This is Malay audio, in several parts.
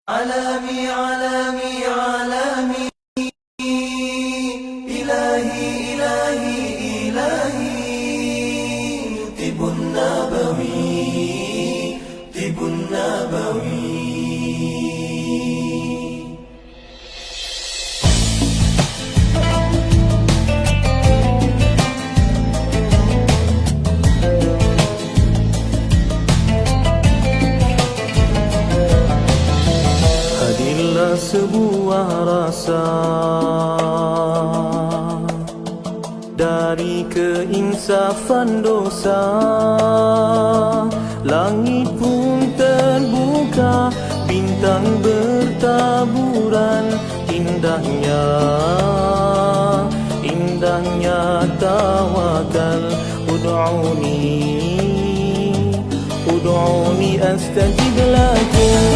علامي علامي علامي إلهي إلهي إلهي طب النبوي طب النبوي. Hadirlah sebuah rasa dari keinsafan dosa, langit pun terbuka, bintang bertaburan, indahnya indahnya tawakal. Ud'uni astajib lakum.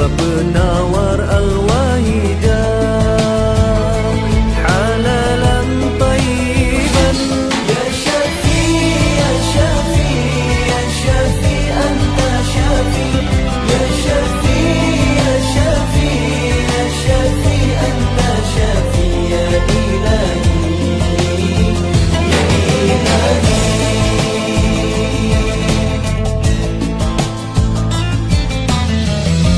Penawar al-wahidah halalan tayyiban. Ya Syafi, Ya Syafi, Ya Syafi, Anta Syafi. Ya Syafi, Ya Syafi, Ya Syafi, Anta Syafi. Ya Ilahi, Ya Ilahi.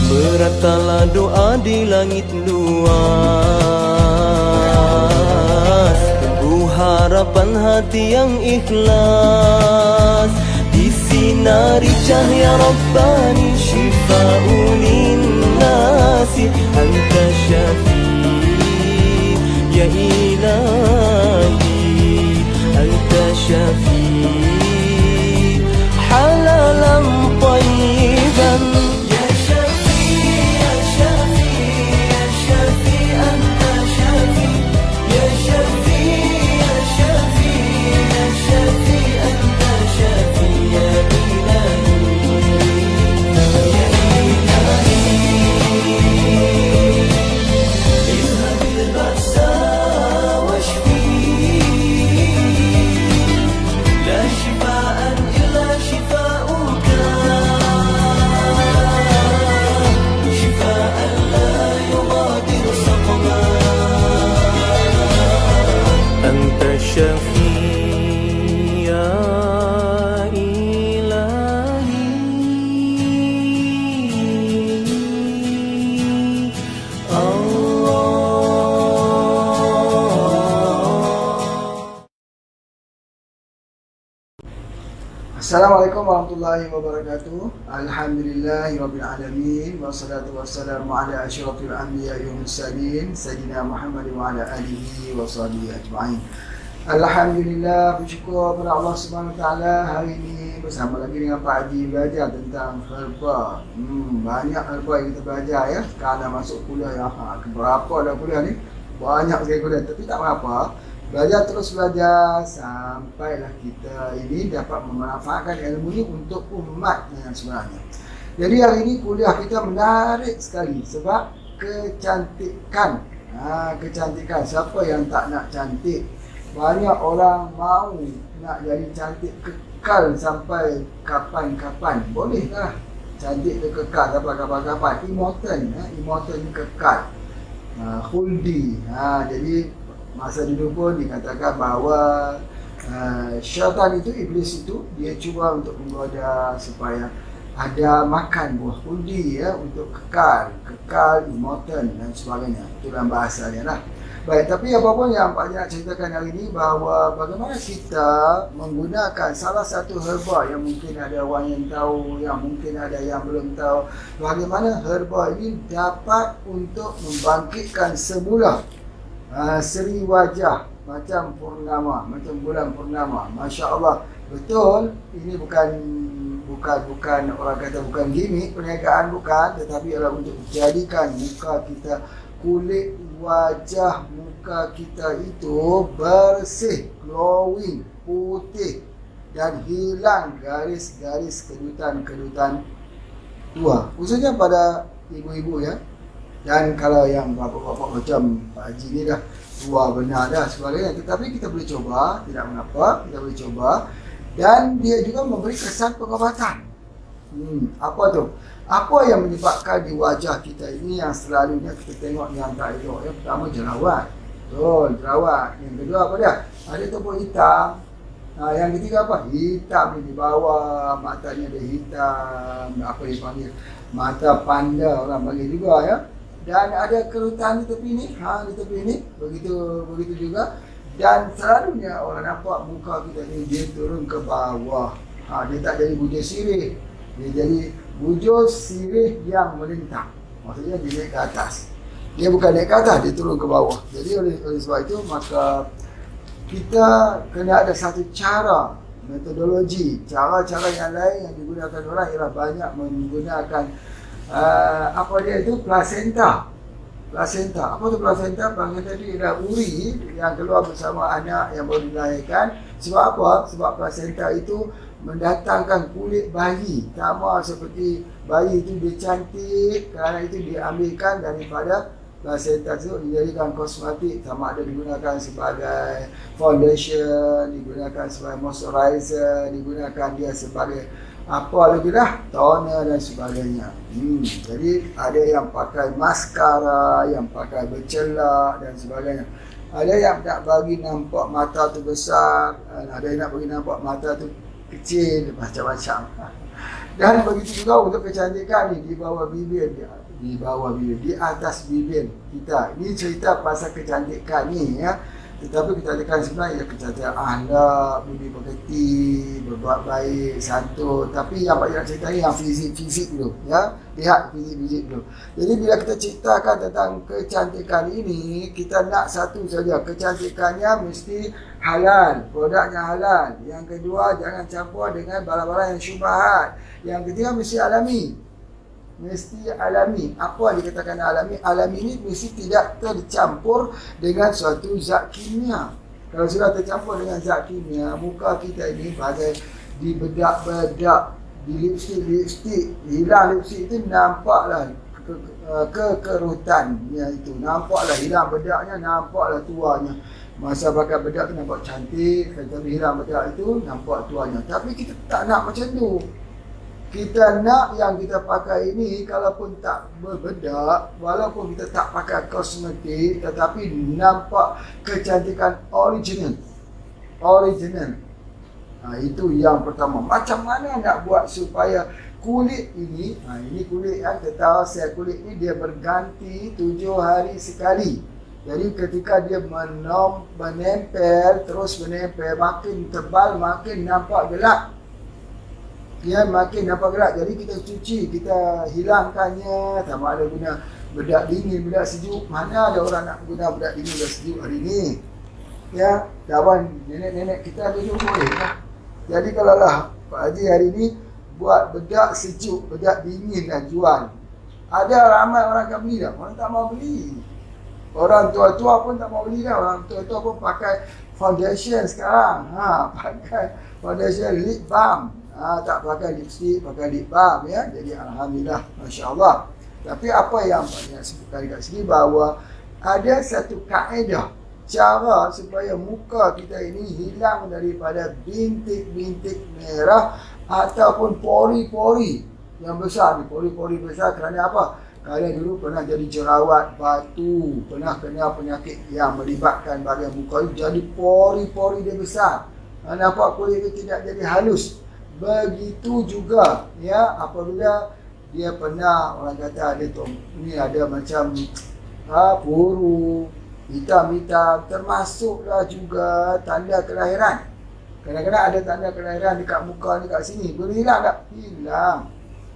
Beratlah doa di langit luas, tunggu harapan hati yang ikhlas. Disinari cahaya Rabbani, syifa'un linnasi. Anta Syafi, Ya Ilahi, Anta Syafi, halalan tayyiban. Assalamualaikum warahmatullahi wabarakatuh. Alhamdulillahirabbil alamin, wassalatu wassalamu ala asyrafil anbiya'i wal mursalin sayyidina Muhammad wa ala alihi wa sahbihi ajma'in. Alhamdulillah, bersyukur kepada Allah Subhanahu wa taala, hari ini bersama lagi dengan Pak Haji belajar tentang herba. Banyak herba yang kita belajar ya. Sekarang dah masuk kuliah ya. Berapa dah kuliah ni? Banyak sekali kuliah, tapi tak mengapa. Belajar terus belajar sampailah kita ini dapat memanfaatkan ilmu ini untuk umat yang sebenarnya. Jadi hari ini kuliah kita menarik sekali sebab kecantikan. Kecantikan, siapa yang tak nak cantik? Banyak orang mahu nak jadi cantik kekal sampai kapan-kapan. Bolehlah cantik tu kekal sampai kapan-kapan. Immortal ni kekal. Khuldi. Jadi masa dulu pun dikatakan bahawa syaitan itu, iblis itu, dia cuba untuk menggoda supaya ada makan buah khuldi ya, untuk kekal, immortal dan sebagainya. Itu dalam bahasa dia lah. Baik, tapi apapun yang Pak Haji nak ceritakan hari ini, bahawa bagaimana kita menggunakan salah satu herba yang mungkin ada orang yang tahu, yang mungkin ada yang belum tahu. Bagaimana herba ini dapat untuk membangkitkan semula seri wajah macam purnama, macam bulan purnama. Masya Allah, betul. Ini bukan orang kata bukan gimmick, perniagaan bukan, tetapi adalah untuk jadikan muka kita, kulit wajah muka kita itu bersih, glowing, putih dan hilang garis-garis kedutan-kedutan tua, khususnya pada ibu-ibu ya. Dan kalau yang bapak-bapak macam Pak Haji ni dah tua benar dah sebagainya, tetapi kita boleh coba, tidak mengapa, kita boleh coba. Dan dia juga memberi kesan pengobatan. Apa tu? Apa yang menyebabkan di wajah kita ini yang selalunya kita tengok yang tak elok? Yang pertama jerawat. Betul, jerawat. Yang kedua apa dia? Ada tubuh hitam. Yang ketiga apa? Hitam di bawah, matanya ada hitam, apa yang panggil mata panda orang panggil juga ya. Dan ada kerutan di tepi ni, di tepi ni, begitu juga. Dan selalunya orang nampak muka kita ni dia turun ke bawah. Dia tak jadi bujur sirih. Dia jadi bujur sirih yang melintang. Maksudnya dia naik ke atas. Dia bukan naik ke atas, dia turun ke bawah. Jadi oleh sebab itu maka kita kena ada satu cara, metodologi, cara-cara yang lain yang digunakan orang ialah banyak menggunakan apa dia itu, plasenta. Plasenta. Apa tu plasenta? Plasenta itu ialah uri yang keluar bersama anak yang baru dilahirkan. Sebab apa? Sebab plasenta itu mendatangkan kulit bayi. Sama seperti bayi itu dia cantik, kerana itu diambilkan daripada plasenta itu dijadikan kosmetik. Sama ada digunakan sebagai foundation, digunakan sebagai moisturizer, digunakan dia sebagai apa lagi dah, toner dan sebagainya. Jadi ada yang pakai maskara, yang pakai bercelak dan sebagainya. Ada yang nak bagi nampak mata tu besar, ada yang nak bagi nampak mata tu kecil, macam-macam. Dan begitu juga untuk kecantikan ni di bawah bibir, di atas bibir kita. Ini cerita pasal kecantikan ni ya. Tetapi kecantikan sebenarnya kecantikan anda, budi pekerti, berbuat baik, santun. Tapi yang banyak cerita ni yang fizik dulu ya. Lihat fizik dulu. Jadi bila kita ceritakan tentang kecantikan ini, kita nak satu saja, kecantikannya mesti halal, produknya halal. Yang kedua, jangan campur dengan barang-barang yang syubhat. Yang ketiga, mesti alami. Mesti alami. Apa yang dikatakan alami? Alami ini mesti tidak tercampur dengan suatu zat kimia. Kalau sudah tercampur dengan zat kimia, muka kita ini bagai dibedak-bedak, di lipstick, hilang lipstick itu nampaklah kekerutannya itu, nampaklah hilang bedaknya, nampaklah tuanya. Masa pakai bedak tu nampak cantik, kalau hilang bedak itu nampak tuanya. Tapi kita tak nak macam tu. Kita nak yang kita pakai ini, kalaupun tak berbedak, walaupun kita tak pakai kosmetik, tetapi nampak kecantikan original. Itu yang pertama. Macam mana nak buat supaya kulit ini, ini kulit yang kita tahu sel kulit ini dia berganti 7 hari sekali. Jadi ketika dia menempel, terus menempel, makin tebal, makin nampak gelap. Dia makin nampak gelap. Jadi kita cuci, kita hilangkannya. Sama ada guna bedak dingin, bedak sejuk. Mana ada orang nak guna bedak dingin, bedak sejuk hari ni? Ya, kawan nenek-nenek kita dulu boleh lah. Jadi kalau lah Pak Haji hari ni buat bedak sejuk, bedak dingin dan jual, ada ramai orang akan beli dah. Orang tak mau beli. Orang tua-tua pun tak mau beli dah. Orang tua-tua pun pakai foundation sekarang. Pakai foundation lip balm. Tak pakai lipstick, pakai lip balm ya. Jadi alhamdulillah, masya-Allah. Tapi apa yang banyak sebutkan kat sini bahawa ada satu kaedah cara supaya muka kita ini hilang daripada bintik-bintik merah ataupun pori-pori yang besar. Pori-pori besar kerana apa? Kerana dulu pernah jadi jerawat batu, pernah kena penyakit yang melibatkan bahagian muka itu, jadi pori-pori dia besar. Nampak kulit itu tidak jadi halus. Begitu juga ya apabila dia pernah, orang kata ada tu, ni ada macam puru hitam-hitam, termasuklah juga tanda kelahiran. Kadang-kadang ada tanda kelahiran dekat muka ni, kat sini. Boleh hilang tak? Hilang.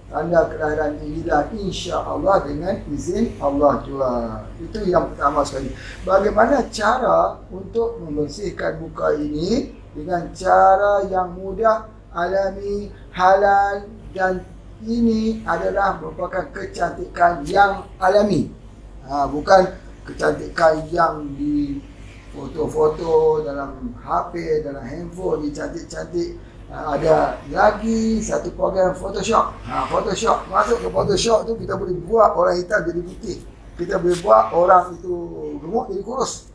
Tanda kelahiran ini hilang, insya-Allah dengan izin Allah jua. Itu yang pertama sekali. Bagaimana cara untuk membersihkan muka ini dengan cara yang mudah, alami, halal, dan ini adalah merupakan kecantikan yang alami. Bukan kecantikan yang di foto-foto dalam HP, dalam handphone, ni cantik-cantik. Ada lagi satu program Photoshop. Photoshop, masuk ke Photoshop tu kita boleh buat orang hitam jadi putih. kita boleh buat orang itu gemuk jadi kurus.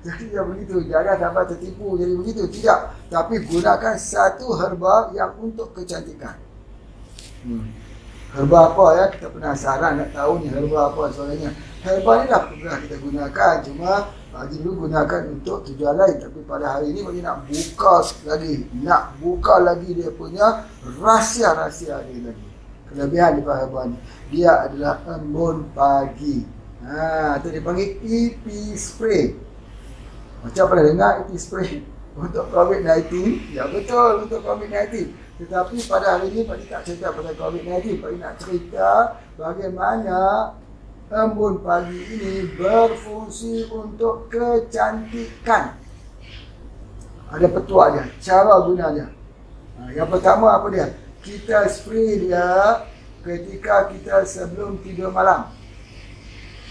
Jadi dia begitu, jangan sampai tertipu jadi begitu, tidak. Tapi gunakan satu herba yang untuk kecantikan. Herba apa ya? Kita penasaran nak tahu ni herba apa soalnya. Herba ni dah pernah kita gunakan, cuma Haji dulu gunakan untuk tujuan lain. Tapi pada hari ini Haji nak buka lagi, nak buka lagi dia punya rahsia-rahsia dia lagi. Kelebihan daripada herba ni, dia adalah embun pagi. Atau dipanggil EP spray. Macam pernah dengar EP spray untuk COVID-19? Ya betul, untuk COVID-19. Tetapi pada hari ini Pak tak cerita pada COVID-19. Pak nak cerita bagaimana embun pagi ini berfungsi untuk kecantikan. Ada petua dia, cara guna dia. Yang pertama apa dia? Kita spray dia ketika kita sebelum tidur malam.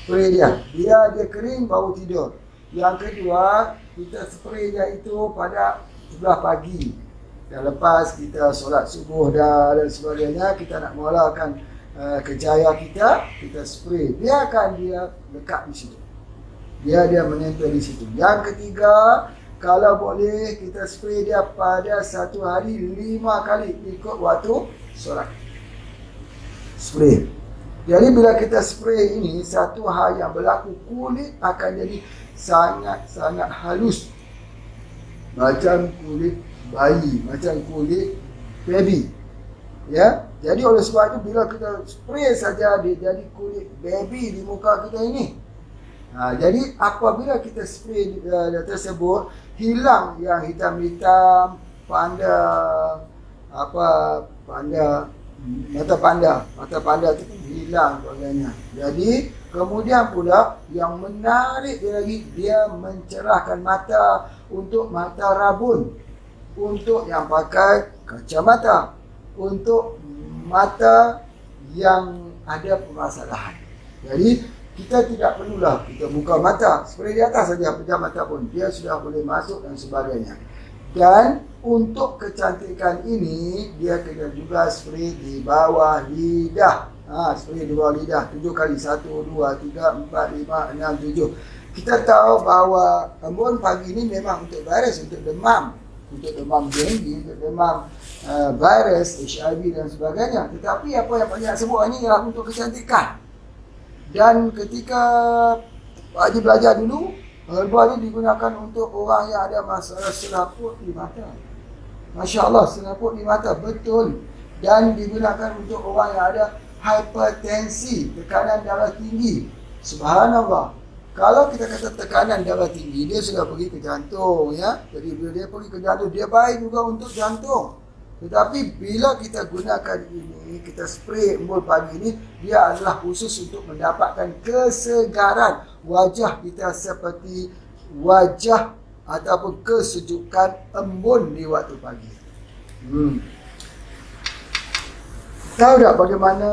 Spray dia, dia kering baru tidur. Yang kedua, kita spray dia itu pada sebelah pagi. Dan lepas kita solat subuh dan sebagainya, kita nak mulakan kerjaya kita spray. Biarkan dia lekat di situ. Dia menempel di situ. Yang ketiga, kalau boleh kita spray dia pada satu hari 5 kali ikut waktu solat. Spray. Jadi bila kita spray ini, satu hal yang berlaku, kulit akan jadi sangat-sangat halus. Macam kulit bayi, macam kulit baby. Ya, jadi oleh sebab itu bila kita spray saja dia jadi kulit baby di muka kita ini. Jadi apabila kita spray tersebut, hilang yang hitam-hitam, mata panda itu pun hilang sebagainya. Jadi kemudian pula yang menarik dia lagi, dia mencerahkan mata untuk mata rabun, untuk yang pakai kacamata, untuk mata yang ada permasalahan. Jadi kita tidak perlulah kita buka mata, spray di atas saja pejam mata pun dia sudah boleh masuk dan sebagainya. Dan untuk kecantikan ini, dia kena juga spray di bawah lidah. Spray di bawah lidah 7 kali. 1, 2, 3, 4, 5, 6, 7. Kita tahu bahawa embun pagi ini memang untuk virus, untuk demam. Untuk demam denggi, untuk demam virus, HIV dan sebagainya. Tetapi apa yang Pak Haji nak sebut ini ialah untuk kecantikan. Dan ketika Pak Haji belajar dulu, herba ini digunakan untuk orang yang ada masalah selaput di mata. Masya Allah, selaput di mata, betul. Dan digunakan untuk orang yang ada hipertensi, tekanan darah tinggi. Subhanallah. Kalau kita kata tekanan darah tinggi, dia sudah pergi ke jantung, ya. Jadi bila dia pergi ke jantung, dia baik juga untuk jantung. Tetapi bila kita gunakan ini, kita spray embun pagi ini, dia adalah khusus untuk mendapatkan kesegaran wajah kita seperti wajah ataupun kesejukan embun di waktu pagi. Tahu tak bagaimana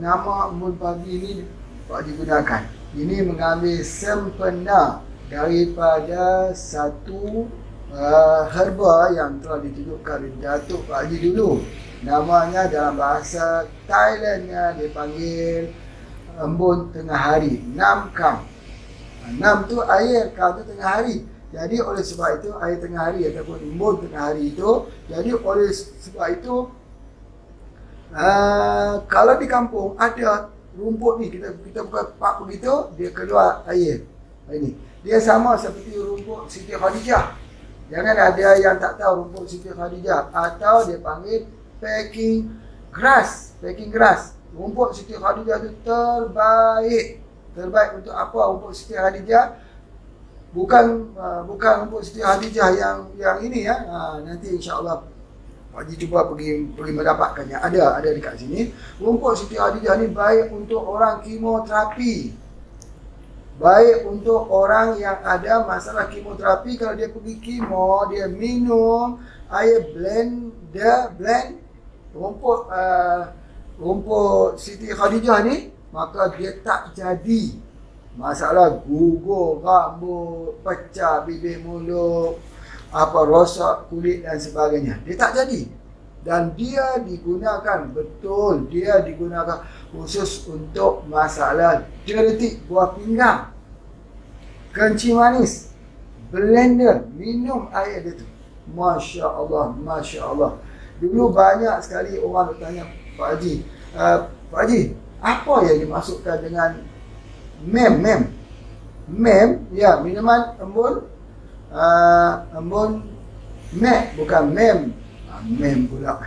nama embun pagi ini Pak digunakan? Ini mengambil sempena daripada satu herba yang telah ditunjukkan oleh Datuk Pak Haji dulu. Namanya dalam bahasa Thailandnya dipanggil embun tengah hari, Nam Kam. Nam tu air, Kam tu tengah hari. Jadi oleh sebab itu air tengah hari ataupun embun tengah hari itu, jadi oleh sebab itu kalau di kampung ada rumput ni, kita buka pak begitu, dia keluar air. Ini dia sama seperti rumput Siti Khadijah. Jangan ada yang tak tahu rumput Siti Khadijah, atau dia panggil packing grass. Rumput Siti Khadijah itu terbaik. Terbaik untuk apa rumput Siti Khadijah? Bukan rumput Siti Khadijah yang ini ya. Nanti insya-Allah Pak Haji cuba pergi mendapatkannya. Ada dekat sini. Rumput Siti Khadijah ni baik untuk orang kemoterapi. Baik untuk orang yang ada masalah kemoterapi. Kalau dia pergi kemo, dia minum air blend rumput Siti Khadijah ni, maka dia tak jadi masalah gugur rambut, pecah bibir mulut, rosak kulit dan sebagainya. Dia tak jadi. Dan dia digunakan, betul, dia digunakan khusus untuk masalah diuretik buah pinggang, kencing manis, blender, minum air dia tu. Masya Allah, Masya Allah. Dulu banyak sekali orang bertanya, Pak Haji, Pak Haji, apa yang dimasukkan dengan mem? Mem, ya, minuman embun, embun mek, bukan mem. Mem pula.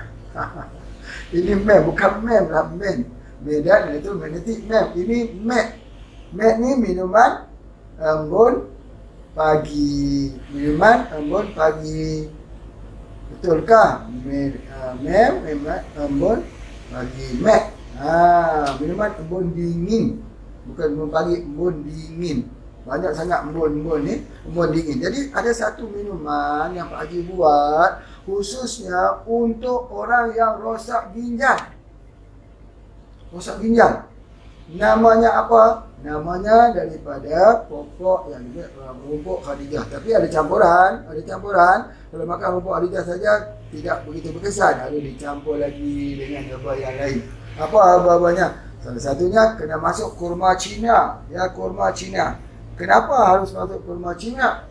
Ini mem, bukan mem lah, mem. Medan itu magnetik mem. Ini mek. Mek ni minuman embun pagi. Minuman embun pagi. Betulkah? Mem, embun pagi. Mek. Minuman embun dingin. Bukan embun pagi, embun dingin. Banyak sangat embun-embun ni, embun dingin. Jadi ada satu minuman yang Pak Haji buat khususnya untuk orang yang rosak ginjal. Rosak ginjal. Namanya apa? Namanya daripada pokok yang rumput Khadijah. Tapi ada campuran. Kalau makan rumput Khadijah saja tidak begitu berkesan. Harus dicampur lagi dengan herba yang lain. Apa herba-herbanya? Salah satunya kena masuk kurma Cina. Ya, kurma Cina. Kenapa harus masuk kurma Cina?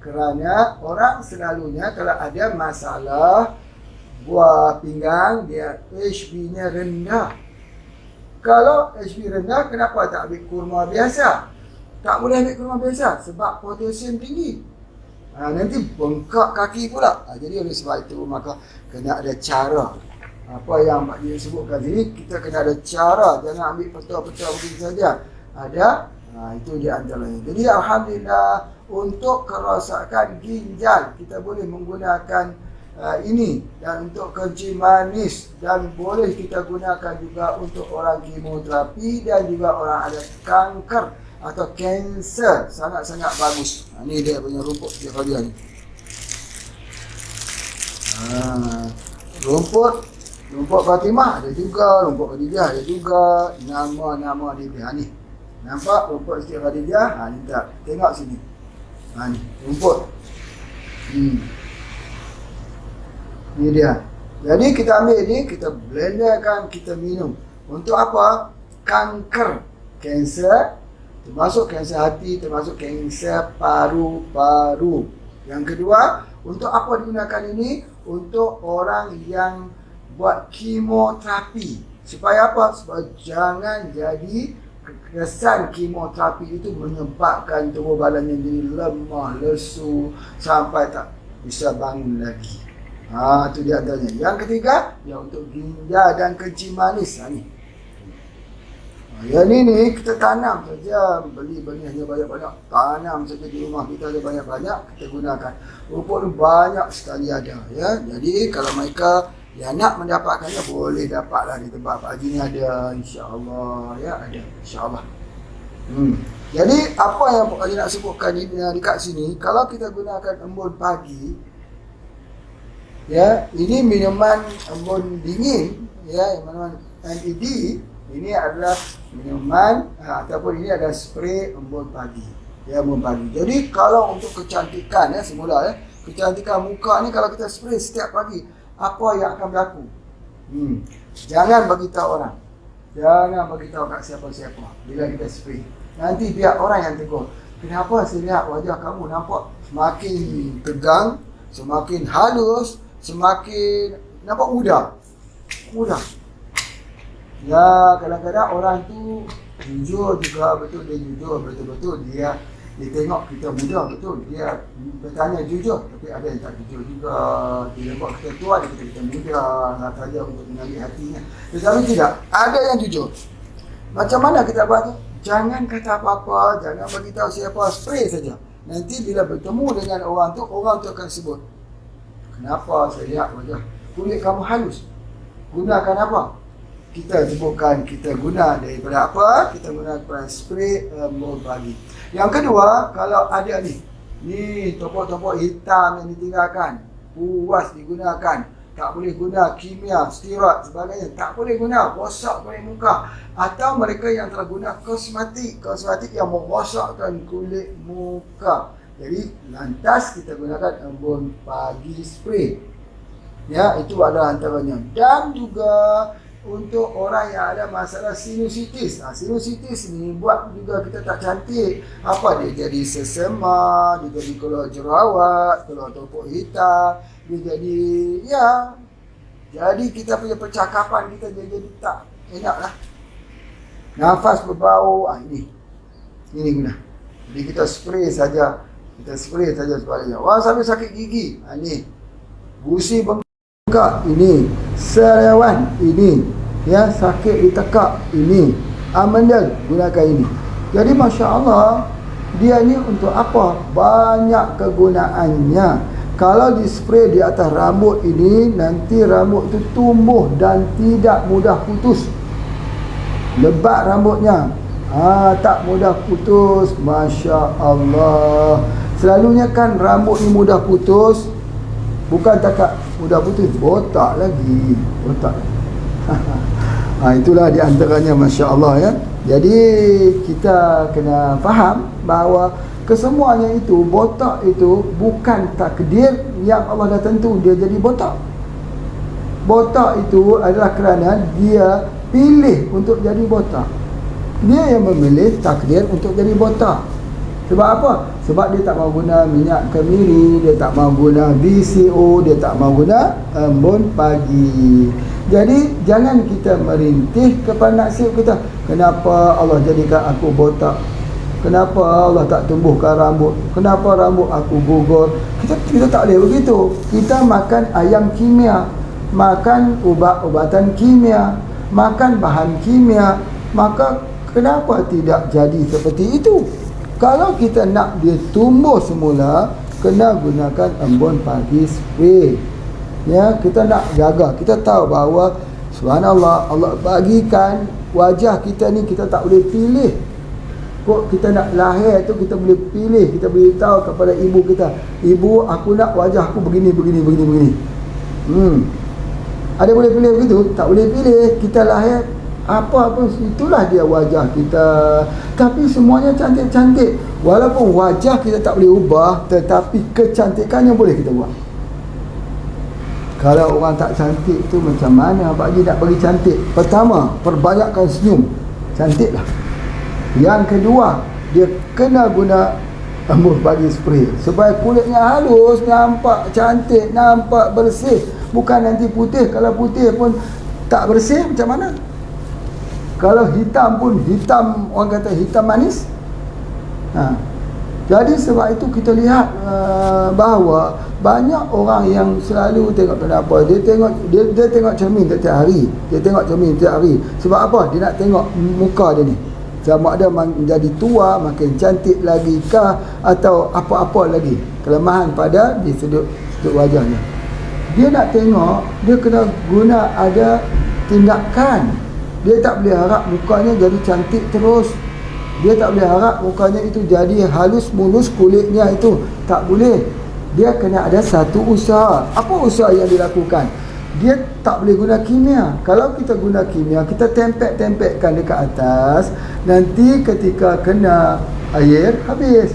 Kerana orang selalunya kalau ada masalah buah pinggang, dia HB-nya rendah. Kalau HB rendah, kenapa tak ambil kurma biasa? Tak boleh ambil kurma biasa sebab potasium tinggi. Nanti bengkak kaki pula. Jadi oleh sebab itu maka kena ada cara. Apa yang Pak Ji sebutkan sini, kita kena ada cara. Jangan ambil peta-peta begitu saja. Ada, itu di antaranya. Jadi alhamdulillah untuk kerosakan ginjal kita boleh menggunakan ini, dan untuk kencing manis, dan boleh kita gunakan juga untuk orang kemoterapi dan juga orang ada kanker atau kanser. Sangat-sangat bagus. Ini dia punya rumput dia ni. Rumput Fatimah ada juga, rumput Khadijah ada juga, nama-nama dia ni. Nampak rumput Siti Khadijah? Ni tak. Tengok sini. Ni rumput. Ni dia. Jadi kita ambil ni, kita blenderkan, kita minum. Untuk apa? Kanker, kanser, termasuk kanser hati, termasuk kanser paru-paru. Yang kedua, untuk apa digunakan ini? Untuk orang yang buat kemoterapi. Supaya apa? Supaya jangan jadi kesan kemoterapi itu menyebabkan tubuh badannya jadi lemah, lesu sampai tak bisa bangun lagi. Itu dia antaranya. Yang ketiga, ya untuk ginjal dan kencing manis. Ni. Yang ni kita tanam saja, beli benihnya banyak-banyak, tanam saja di rumah kita ada banyak-banyak, kita gunakan. Rumput ni banyak sekali ada, ya. Jadi kalau mereka yang nak mendapatkannya boleh dapatlah di tempat Pak Haji ni ada, insya-Allah, ya, ada insya-Allah. Jadi apa yang Pak Haji nak sebutkan ni dekat sini, kalau kita gunakan embun pagi, ya, ini minuman embun dingin, ya, minuman NED, ini adalah minuman ataupun ini adalah spray embun pagi, ya, embun pagi. Jadi kalau untuk kecantikan, ya, semula, ya, kecantikan muka ni kalau kita spray setiap pagi, apa yang akan berlaku? Jangan beritahu orang. Jangan beritahu kat siapa-siapa bila kita spray. Nanti biar orang yang tegur. Kenapa saya lihat wajah kamu nampak semakin tegang, semakin halus, semakin nampak muda. Ya, kadang-kadang orang tu jujur juga, betul dia jujur, betul-betul dia tengok kita muda, betul dia bertanya jujur, tapi ada yang tak jujur juga. Dia buat kita tua, dia kata kita muda saja untuk mengambil hatinya. Tetapi tidak, ada yang jujur. Macam mana kita buat tu? Jangan kata apa-apa, jangan beritahu siapa, spray saja. Nanti bila bertemu dengan orang tu akan sebut, kenapa saya lihat wajah kulit kamu halus? Gunakan apa? Kita sebutkan kita guna daripada apa? Kita gunakan spray embun pagi. Yang kedua, kalau ada ni topok-topok hitam yang ditinggalkan, puas digunakan, tak boleh guna kimia, steroid sebagainya, tak boleh guna, rosak kulit muka. Atau mereka yang telah guna kosmetik yang merosakkan kulit muka. Jadi lantas kita gunakan embun pagi spray. Ya, itu adalah antaranya. Dan juga untuk orang yang ada masalah sinusitis. Sinusitis ni buat juga kita tak cantik. Apa dia jadi sesema, dia jadi keluar jerawat, keluar topok hitam, dia jadi jadi kita punya percakapan kita jadi tak enak lah. Nafas berbau, ini guna. Jadi kita spray saja. Kita spray saja sebaliknya. Orang sampai sakit gigi, ini. Gusi bengkak, ini. Sariawan, ini. Ya, sakit di tekak, ini. Amandel, gunakan ini. Jadi Masya Allah, dia ni untuk apa? Banyak kegunaannya. Kalau di spray di atas rambut ini, nanti rambut itu tumbuh dan tidak mudah putus. Lebat rambutnya, tak mudah putus. Masya Allah. Selalunya kan rambut ni mudah putus. Bukan takat mudah putus, botak lagi. Botak. Itulah di antaranya, Masya Allah ya. Jadi kita kena faham bahawa kesemuanya itu, botak itu bukan takdir yang Allah dah tentu dia jadi botak. Botak itu adalah kerana dia pilih untuk jadi botak. Dia yang memilih takdir untuk jadi botak. Sebab apa? Sebab dia tak mahu guna minyak kemiri, dia tak mahu guna VCO, dia tak mahu guna embun pagi. Jadi jangan kita merintih kepada nasib kita. Kenapa Allah jadikan aku botak? Kenapa Allah tak tumbuhkan rambut? Kenapa rambut aku gugur? Kita tak boleh begitu. Kita makan ayam kimia, makan ubat-ubatan kimia, makan bahan kimia. Maka kenapa tidak jadi seperti itu? Kalau kita nak dia tumbuh semula, kena gunakan embun pagi spray. Ya, kita nak jaga. Kita tahu bahawa subhanallah, Allah bagikan wajah kita ni, kita tak boleh pilih. Kok kita nak lahir tu kita boleh pilih, kita boleh tahu kepada ibu kita, ibu aku nak wajah aku begini. Ada boleh pilih begitu? Tak boleh pilih. Kita lahir apa pun itulah dia wajah kita. Tapi semuanya cantik-cantik. Walaupun wajah kita tak boleh ubah, tetapi kecantikannya boleh kita buat. Kalau orang tak cantik tu macam mana Pak Haji nak bagi cantik? Pertama, perbanyakkan senyum. Cantiklah. Yang kedua, dia kena guna embun pagi spray supaya kulitnya halus, nampak cantik, nampak bersih. Bukan nanti putih. Kalau putih pun tak bersih, macam mana? Kalau hitam pun hitam, orang kata hitam manis. Jadi sebab itu kita lihat bahawa banyak orang yang selalu tengok kenapa dia tengok cermin setiap hari. Dia tengok cermin setiap hari. Sebab apa? Dia nak tengok muka dia ni. Sama ada menjadi tua, makin cantik lagi kah, atau apa-apa lagi kelemahan pada di sudut wajahnya. Dia nak tengok, dia kena guna ada tindakan. Dia tak boleh harap mukanya jadi cantik terus. Dia tak boleh harap mukanya itu jadi halus mulus kulitnya itu. Tak boleh. Dia kena ada satu usaha. Apa usaha yang dilakukan? Dia tak boleh guna kimia. Kalau kita guna kimia, kita tempek-tempekkan dekat atas, nanti ketika kena air, habis.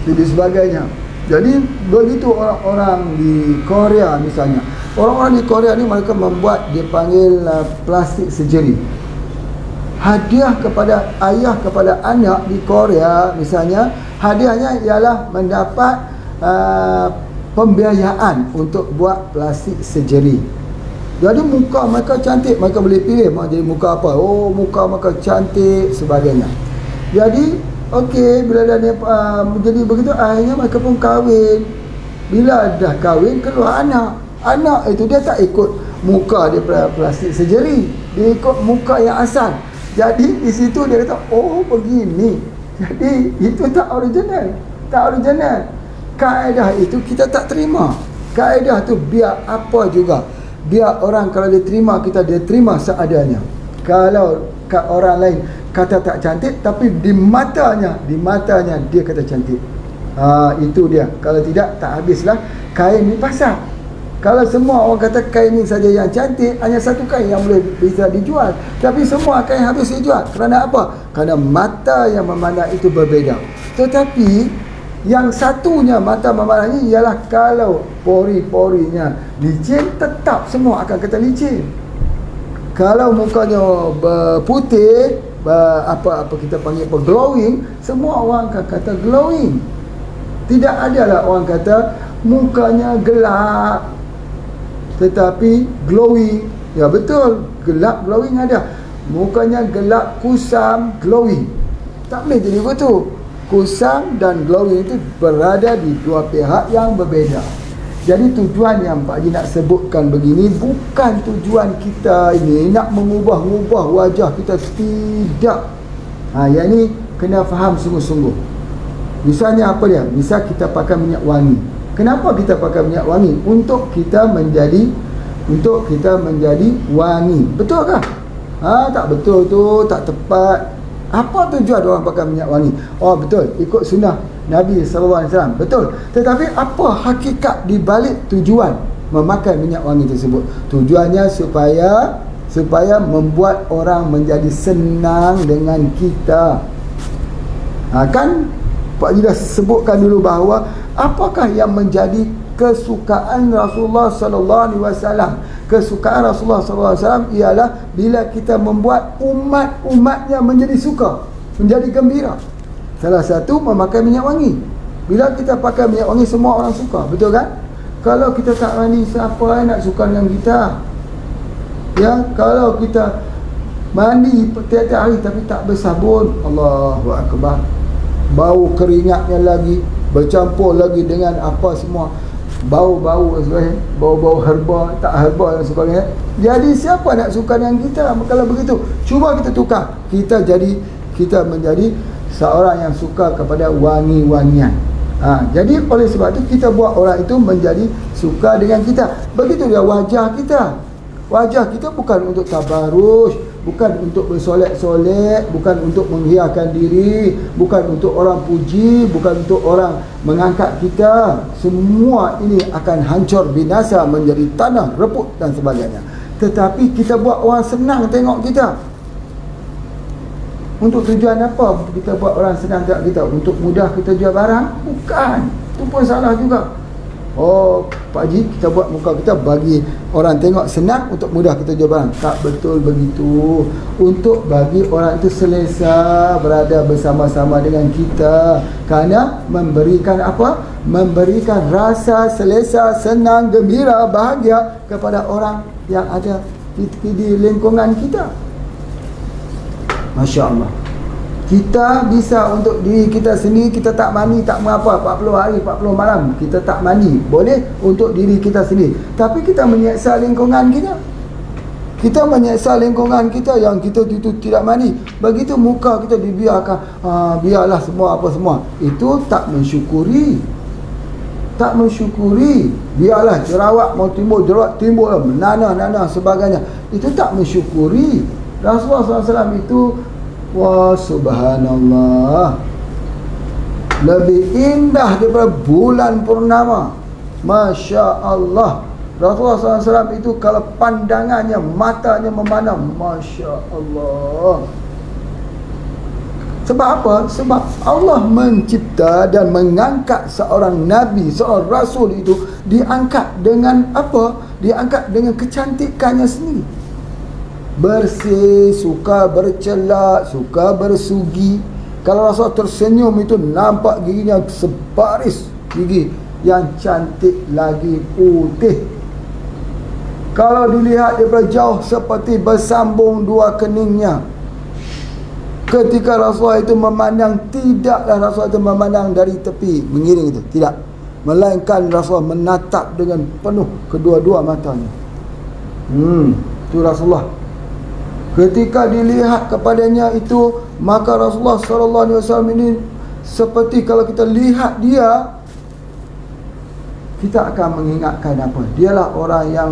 Jadi sebagainya. Jadi begitu orang-orang di Korea misalnya. Orang-orang di Korea ni mereka membuat, dia panggil plastik surgery. Hadiah kepada ayah kepada anak di Korea misalnya, hadiahnya ialah mendapat pembiayaan untuk buat plastik surgery. Jadi muka mereka cantik, mereka boleh pilih mau jadi muka apa. Oh, muka mereka cantik sebagainya. Jadi okey, bila dah jadi begitu, akhirnya mereka pun kahwin. Bila dah kahwin, keluar anak. Anak itu dia tak ikut muka dia plastik surgery, dia ikut muka yang asal. Jadi di situ dia kata, oh begini. Jadi itu tak original. Tak original. Kaedah itu kita tak terima. Kaedah tu biar apa juga. Biar orang kalau dia terima kita, dia terima seadanya. Kalau orang lain kata tak cantik, tapi di matanya dia kata cantik. Itu dia. Kalau tidak, tak habislah kain di pasar. Kalau semua orang kata kain ni saja yang cantik, hanya satu kain yang boleh bisa dijual. Tapi semua kain habis dijual. Kerana apa? Kerana mata yang memandang itu berbeza. Tetapi Yang satunya mata memanah ni ialah kalau pori-porinya licin, tetap semua akan kata licin. Kalau mukanya berputih, apa kita panggil glowing, semua orang akan kata glowing. Tidak adalah orang kata mukanya gelap tetapi glowing. Ya betul, gelap glowing ada. Mukanya gelap kusam glowing. Tak boleh jadi begitu. Kusam dan glowing itu berada di dua pihak yang berbeza. Jadi tujuan yang Pak Haji nak sebutkan begini bukan tujuan kita ini nak mengubah-ubah wajah kita, tidak. Yang ni kena faham sungguh-sungguh. Misalnya apa dia? Misal kita pakai minyak wangi. Kenapa kita pakai minyak wangi? Untuk kita menjadi wangi. Betul kah? Tak betul tu, tak tepat. Apa tujuan orang pakai minyak wangi? Oh betul, ikut sunnah Nabi SAW. Betul. Tetapi apa hakikat di balik tujuan memakai minyak wangi tersebut? Tujuannya supaya membuat orang menjadi senang dengan kita. Kan Pak Haji dah sebutkan dulu bahawa apakah yang menjadi kesukaan Rasulullah sallallahu alaihi wasallam. Kesukaan Rasulullah sallallahu alaihi wasallam ialah bila kita membuat umat-umatnya menjadi suka, menjadi gembira. Salah satu memakai minyak wangi. Bila kita pakai minyak wangi, semua orang suka, betul kan? Kalau kita tak mandi, siapa yang nak suka dengan kita? Ya, kalau kita mandi tiap-tiap hari tapi tak bersabun, Allahu akbar, bau keringatnya lagi, bercampur lagi dengan apa semua, bau-bau sebagainya, bau-bau herba, tak herba dan sebagainya. Jadi siapa nak suka dengan kita? Kalau begitu, cuba kita tukar. Kita menjadi seorang yang suka kepada wangi-wangian. Jadi oleh sebab itu kita buat orang itu menjadi suka dengan kita. Begitu dia wajah kita. Wajah kita bukan untuk tabarruj, bukan untuk bersolek-solek, bukan untuk menghiaskan diri, bukan untuk orang puji, bukan untuk orang mengangkat kita. Semua ini akan hancur binasa menjadi tanah reput dan sebagainya. Tetapi kita buat orang senang tengok kita. Untuk tujuan apa kita buat orang senang tengok kita? Untuk mudah kita jual barang? Bukan. Itu pun salah juga. Oh, Pak Haji, kita buat muka kita bagi orang tengok senang untuk mudah kita jual barang. Tak betul begitu. Untuk bagi orang itu selesa berada bersama-sama dengan kita. Kerana memberikan apa? Memberikan rasa selesa, senang, gembira, bahagia kepada orang yang ada di lingkungan kita. Masya Allah. Kita bisa untuk diri kita sendiri, kita tak mandi, tak mengapa, 40 hari, 40 malam kita tak mandi, boleh untuk diri kita sendiri. Tapi kita menyeksa lingkungan kita. Kita menyeksa lingkungan kita yang kita itu tidak mandi. Begitu muka kita dibiarkan, biarlah semua apa semua. Itu tak mensyukuri. Tak mensyukuri. Biarlah jerawat mau timbul, jerawat timbul, nanah sebagainya. Itu tak mensyukuri. Rasulullah SAW itu, wah subhanallah, lebih indah daripada bulan purnama. Masya Allah. Rasulullah SAW itu kalau pandangannya, matanya memandang, Masya Allah. Sebab apa? Sebab Allah mencipta dan mengangkat seorang Nabi, seorang Rasul itu diangkat dengan apa? Diangkat dengan kecantikannya sendiri. Bersih, suka bercelak, suka bersugi. Kalau Rasul tersenyum itu nampak giginya sebaris gigi yang cantik lagi putih. Kalau dilihat daripada jauh seperti bersambung dua keningnya. Ketika Rasulullah itu memandang, tidaklah Rasulullah itu memandang dari tepi mengiring itu, tidak. Melainkan Rasulullah menatap dengan penuh kedua-dua matanya. Itu Rasulullah. Ketika dilihat kepadanya itu, maka Rasulullah SAW ini seperti kalau kita lihat dia, kita akan mengingatkan apa? Dialah orang yang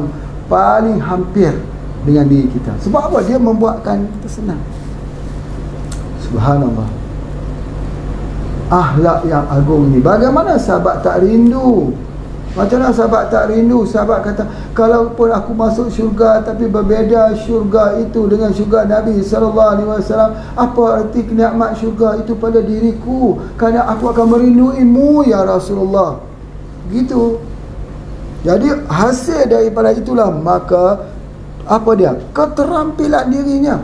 paling hampir dengan diri kita. Sebab apa? Dia membuatkan kita senang. Subhanallah. Akhlak yang agung ini. Bagaimana sahabat tak rindu Macam mana sahabat tak rindu? Sahabat kata, kalaupun aku masuk syurga, tapi berbeza syurga itu dengan syurga Nabi SAW, apa arti nikmat syurga itu pada diriku? Kerana aku akan merinduimu ya Rasulullah. Gitu. Jadi hasil daripada itulah, maka apa dia? Keterampilan dirinya.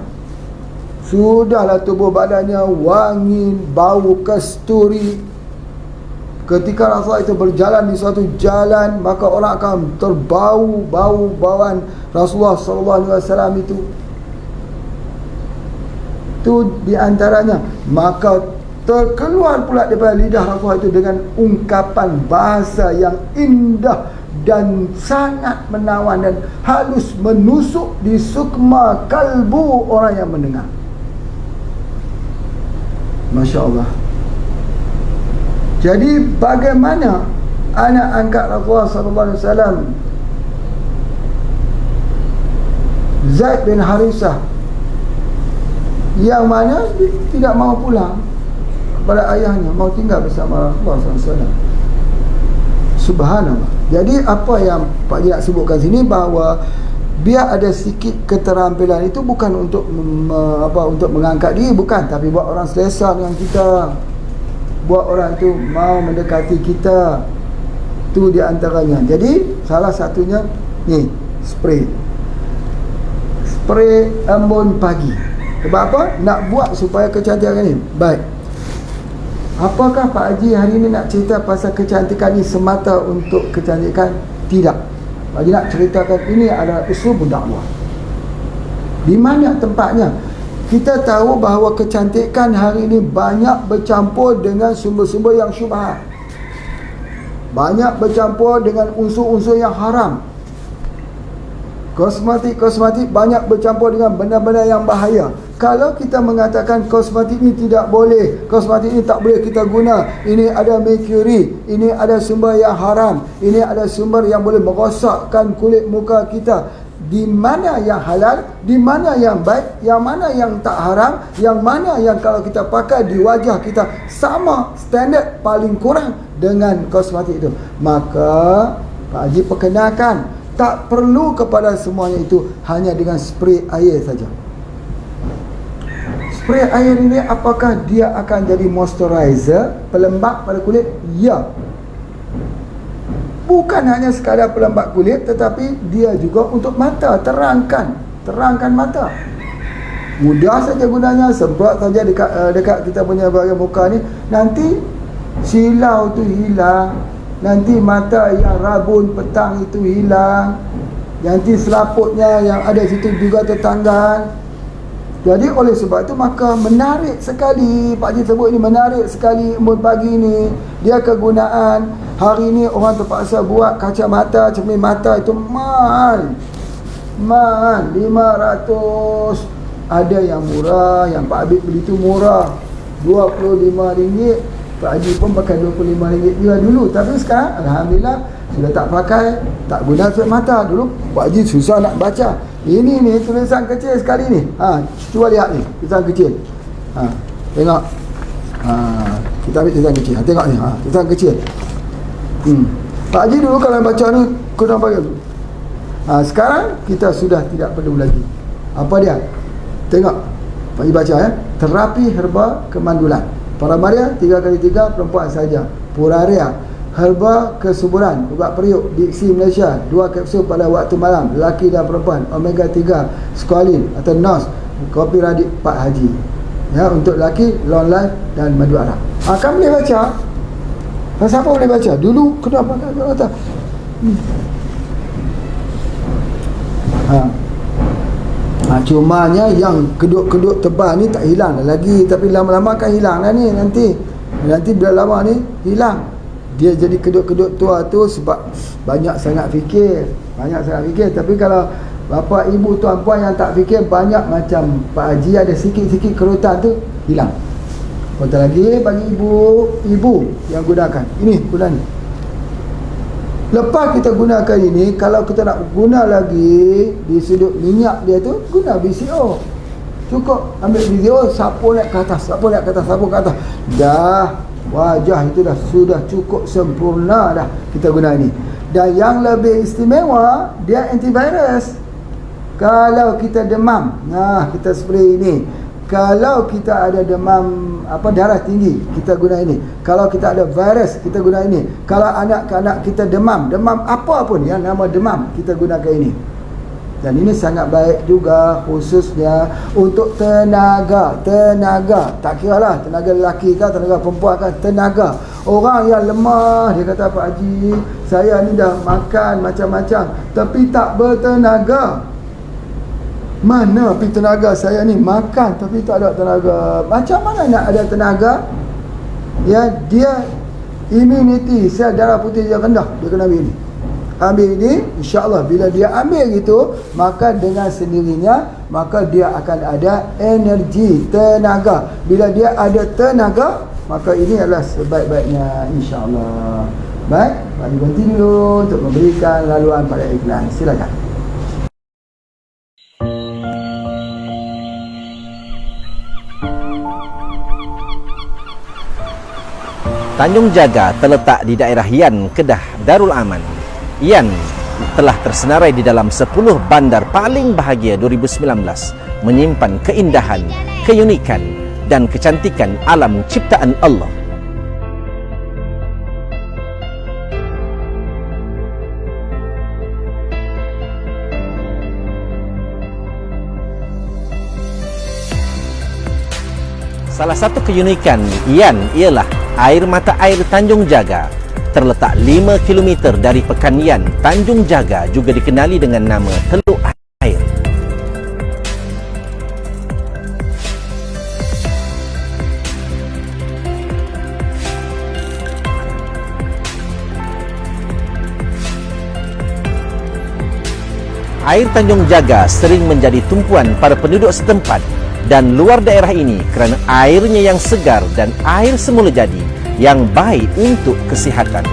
Sudahlah tubuh badannya wangi, bau kasturi. Ketika Rasulullah itu berjalan di suatu jalan, maka orang akan terbau bau-bauan Rasulullah SAW itu. Itu di antaranya. Maka terkeluar pula daripada lidah Rasulullah itu dengan ungkapan bahasa yang indah dan sangat menawan dan halus, menusuk di sukma kalbu orang yang mendengar. Masya Allah. Jadi bagaimana anak angkat Rasulullah SAW, Zaid bin Harisah, yang mana tidak mahu pulang kepada ayahnya, mahu tinggal bersama Rasulullah SAW. Subhanallah. Jadi apa yang Pak Haji nak sebutkan sini, bahawa biar ada sikit keterampilan itu bukan untuk untuk mengangkat diri, bukan, tapi buat orang selesa dengan kita, buat orang tu mau mendekati kita. Tu di antaranya. Jadi salah satunya ni, spray embun pagi. Sebab apa? Nak buat supaya kecantikan ni baik. Apakah Pak Haji hari ni nak cerita pasal kecantikan ni semata untuk kecantikan? Tidak. Pak Haji nak ceritakan ini adalah uslub dakwah. Di mana tempatnya? Kita tahu bahawa kecantikan hari ini banyak bercampur dengan sumber-sumber yang syubhat. Banyak bercampur dengan unsur-unsur yang haram. Kosmetik banyak bercampur dengan benda-benda yang bahaya. Kalau kita mengatakan kosmetik ini tidak boleh, kosmetik ini tak boleh kita guna, ini ada mercury, ini ada sumber yang haram, ini ada sumber yang boleh merosakkan kulit muka kita, di mana yang halal, di mana yang baik, yang mana yang tak haram, yang mana yang kalau kita pakai di wajah kita sama standard paling kurang dengan kosmetik itu, maka Pak Haji perkenalkan tak perlu kepada semuanya itu, hanya dengan spray air saja. Spray air ini apakah dia akan jadi moisturizer, pelembap pada kulit? Ya. Bukan hanya sekadar pelembap kulit, tetapi dia juga untuk mata, terangkan mata. Mudah saja gunanya, semprot saja dekat kita punya bahagian muka ni, nanti silau tu hilang, nanti mata yang rabun petang itu hilang, nanti selaputnya yang ada situ juga tertanggal. Jadi oleh sebab itu maka menarik sekali, Pak Haji sebut ini menarik sekali embun pagi ni. Dia kegunaan hari ni orang terpaksa buat kacamata, cermin mata itu mahal 500. Ada yang murah, yang Pak Habib beli tu murah RM25. Pak Haji pun pakai RM25 juga dulu. Tapi sekarang Alhamdulillah sudah tak pakai, tak guna cermin mata. Dulu Pak Haji susah nak baca. Ini ni tulisan kecil sekali ni. Cuba lihat ni, tulisan kecil. Tengok. Kita ambil tulisan kecil. Tengok ni, tulisan kecil. Pak Haji dulu kalau baca ni kurang pakai. Sekarang kita sudah tidak perlu lagi. Apa dia? Tengok. Pak Haji baca ya. Terapi herba kemandulan. Paramaria 3x3 perempuan saja. Puraria herba kesuburan, ubat periuk, Diksi Malaysia 2 kapsul pada waktu malam, lelaki dan perempuan. Omega 3 squalene atau NOS, kopi radik Pak Haji ya, untuk lelaki long life dan madu Arab. Kamu boleh baca. Siapa boleh baca? Dulu kena pakai kata. Cumanya yang kedut-kedut tebal ni tak hilang lagi, tapi lama-lama akan hilang lah ni nanti bila lama ni hilang. Dia jadi kedut-kedut tua tu sebab banyak sangat fikir. Tapi kalau bapa, ibu, tuan, puan yang tak fikir, banyak macam Pak Haji ada sikit-sikit kerutan tu hilang. Kontak lagi bagi ibu yang gunakan. Ini guna ni. Lepas kita gunakan ini, kalau kita nak guna lagi di sudut minyak dia tu, guna BCO. Cukup ambil BCO, sapu naik ke atas. Dah, wajah itu dah sudah cukup sempurna dah kita guna ini. Dan yang lebih istimewa, dia antivirus. Kalau kita demam, nah kita spray ini. Kalau kita ada demam darah tinggi, kita guna ini. Kalau kita ada virus, kita guna ini. Kalau anak-anak kita demam apa pun yang nama demam, kita gunakan ini. Dan ini sangat baik juga, khususnya untuk tenaga. Tak kira lah tenaga lelaki kah, tenaga perempuan kah, tenaga. Orang yang lemah, dia kata, Pak Haji, saya ni dah makan macam-macam tapi tak bertenaga. Mana pergi tenaga saya ni, makan tapi tak ada tenaga. Macam mana nak ada tenaga? Ya, dia immunity, sel darah putih dia rendah, dia kena ambil ini. Ambil ini, insya-Allah bila dia ambil gitu, maka dengan sendirinya maka dia akan ada energi, tenaga. Bila dia ada tenaga, maka ini adalah sebaik-baiknya, insya-Allah. Baik, mari berhenti dulu untuk memberikan laluan pada iklan. Silakan. Tanjung Jaga terletak di daerah Yan, Kedah, Darul Aman. Yan telah tersenarai di dalam 10 bandar paling bahagia 2019, menyimpan keindahan, keunikan dan kecantikan alam ciptaan Allah. Salah satu keunikan Yan ialah air mata air Tanjung Jaga. Terletak 5 km dari Pekan Yan, Tanjung Jaga juga dikenali dengan nama Teluk Air. Air Tanjung Jaga sering menjadi tumpuan para penduduk setempat dan luar daerah ini kerana airnya yang segar dan air semula jadi yang baik untuk kesihatan.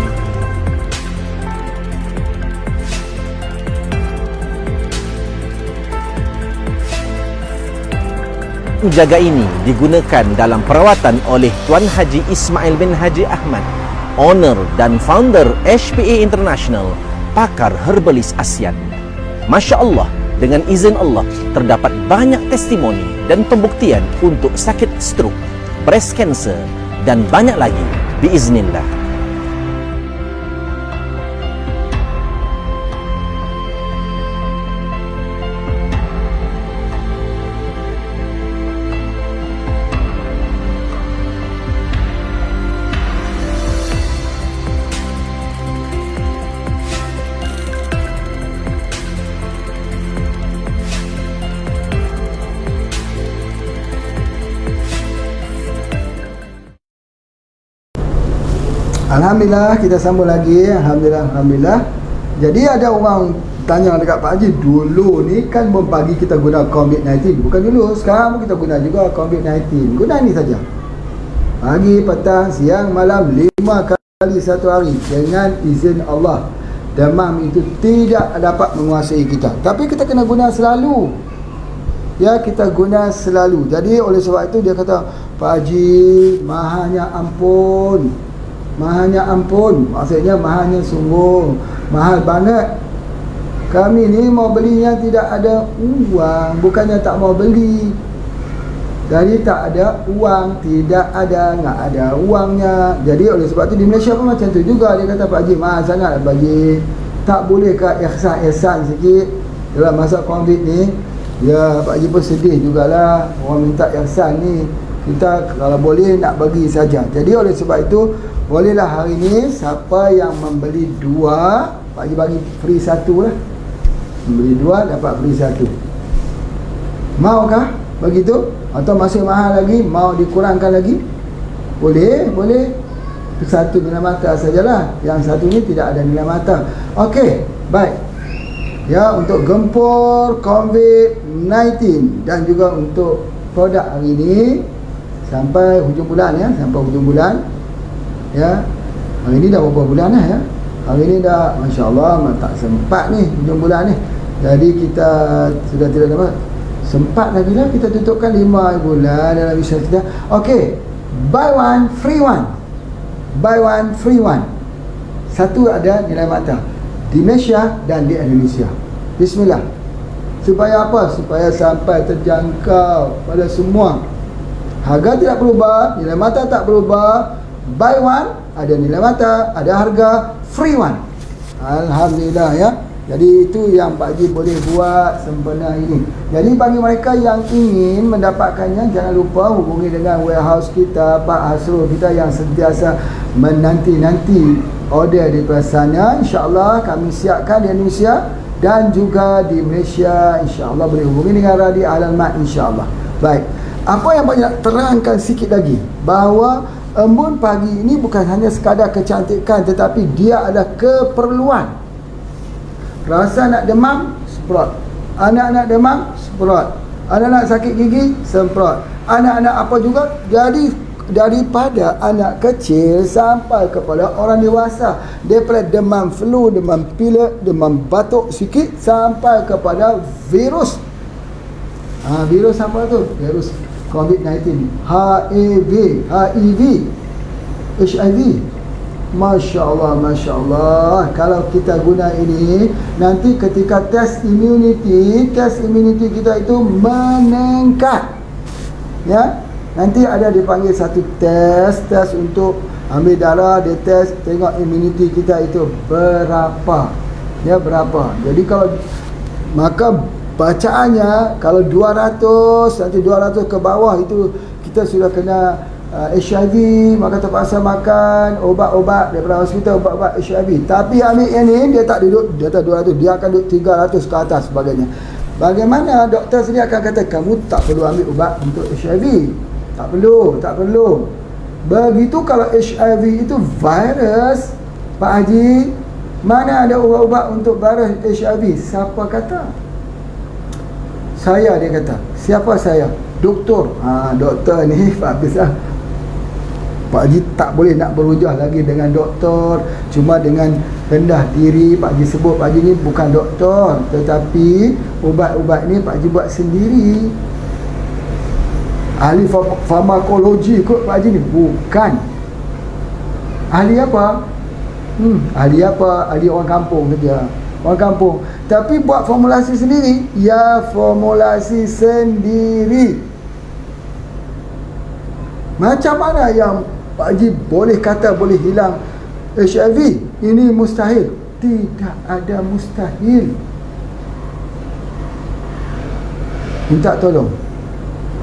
Jaga ini digunakan dalam perawatan oleh Tuan Haji Ismail bin Haji Ahmad, owner dan founder HPA International, pakar herbalis ASEAN. Masya Allah, dengan izin Allah, terdapat banyak testimoni dan pembuktian untuk sakit stroke, breast cancer, dan banyak lagi, biiznillah. Alhamdulillah, kita sambung lagi. Alhamdulillah. Jadi ada orang tanya dekat Pak Haji, dulu ni kan pagi kita guna COVID-19. Bukan dulu, sekarang pun kita guna juga COVID-19. Guna ni saja. Pagi, petang, siang, malam, 5 kali satu hari dengan izin Allah. Demam itu tidak dapat menguasai kita. Tapi kita kena guna selalu. Ya, kita guna selalu. Jadi oleh sebab itu dia kata, Pak Haji, mahanya ampun. Mahanya ampun, maksudnya mahanya sungguh mahal banget. Kami ni mau belinya tidak ada uang, bukannya tak mau beli. Jadi tak ada uang, tidak ada uangnya. Jadi oleh sebab tu di Malaysia pun macam tu juga. Dia kata, Pak Haji, mahal sangat bagi. Tak bolehkah ihsan sikit dalam masa COVID ni? Ya, Pak Haji pun sedih jugalah. Orang minta ihsan ni, kita kalau boleh nak bagi saja. Jadi oleh sebab itu, bolehlah hari ni siapa yang membeli 2, Pak Haji bagi free 1 lah. Membeli 2 dapat free 1. Maukah begitu? Atau masih mahal lagi, mau dikurangkan lagi? Boleh. Itu 1 nilai mata sajalah. Yang 1 ni tidak ada nilai mata. Okey, baik. Ya, untuk gempur COVID-19 dan juga untuk produk hari ini sampai hujung bulan ya, sampai hujung bulan. Ya, hari ni dah berapa bulan dah ya? Hari ni dah, Masya Allah, tak sempat ni hujung bulan ni. Jadi kita sudah tidak dapat sempat lagi lah, kita tutupkan 5 bulan dalam bisnes kita. Okey, buy one free one. Buy one free one. 1 ada nilai mata. di Malaysia dan di Indonesia. Bismillah. Supaya apa? Supaya sampai terjangkau pada semua. Harga tidak berubah, nilai mata tak berubah. Buy one, ada nilai mata, ada harga, free one. Alhamdulillah ya. Jadi itu yang Pak Haji boleh buat sempena ini. Jadi bagi mereka yang ingin mendapatkannya, jangan lupa hubungi dengan warehouse kita, Pak Hasrul kita yang sentiasa menanti-nanti order daripada sana. InsyaAllah kami siapkan di Indonesia dan juga di Malaysia. InsyaAllah boleh hubungi dengan Radio Al-Mat, insyaAllah. Baik, apa yang banyak terangkan sikit lagi, bahawa embun pagi ini bukan hanya sekadar kecantikan, tetapi dia adalah keperluan. Rasa nak demam, semprot. Anak-anak demam, semprot. Anak-anak sakit gigi, semprot. Anak-anak apa juga. Jadi daripada anak kecil sampai kepada orang dewasa, daripada demam flu, demam pilek, demam batuk sikit, sampai kepada virus. Virus apa tu? Virus COVID-19, HIV, HIV. Masya Allah, Masya Allah. Kalau kita guna ini, nanti ketika test immunity kita itu meningkat. Ya, nanti ada dipanggil satu tes untuk ambil darah, dia test, tengok immunity kita itu berapa. Ya, berapa. Jadi kalau, maka bacaannya, kalau 200, nanti 200 ke bawah itu kita sudah kena HIV, maka terpaksa makan obat-obat daripada hospital, obat-obat HIV. Tapi ambil yang ni, dia tak duduk di atas 200, dia akan duduk 300 ke atas sebagainya. Bagaimana doktor sendiri akan kata, kamu tak perlu ambil ubat untuk HIV. Tak perlu. Begitu kalau HIV itu virus, Pak Haji, mana ada ubat-ubat untuk virus HIV? Siapa kata? Saya, dia kata. Siapa saya? Doktor. Doktor ni habis lah. Pak Haji tak boleh nak berhujah lagi dengan doktor. Cuma dengan rendah diri Pak Haji sebut Pak Haji ni bukan doktor, tetapi ubat-ubat ni Pak Haji buat sendiri. Ahli farmakologi kot Pak Haji ni? Bukan. Ahli apa? Ahli apa? Ahli orang kampung saja. Orang kampung. Tapi buat formulasi sendiri. Ya, formulasi sendiri. Macam mana yang Pak Haji boleh kata boleh hilang HIV? Ini mustahil. Tidak ada mustahil. Minta tolong.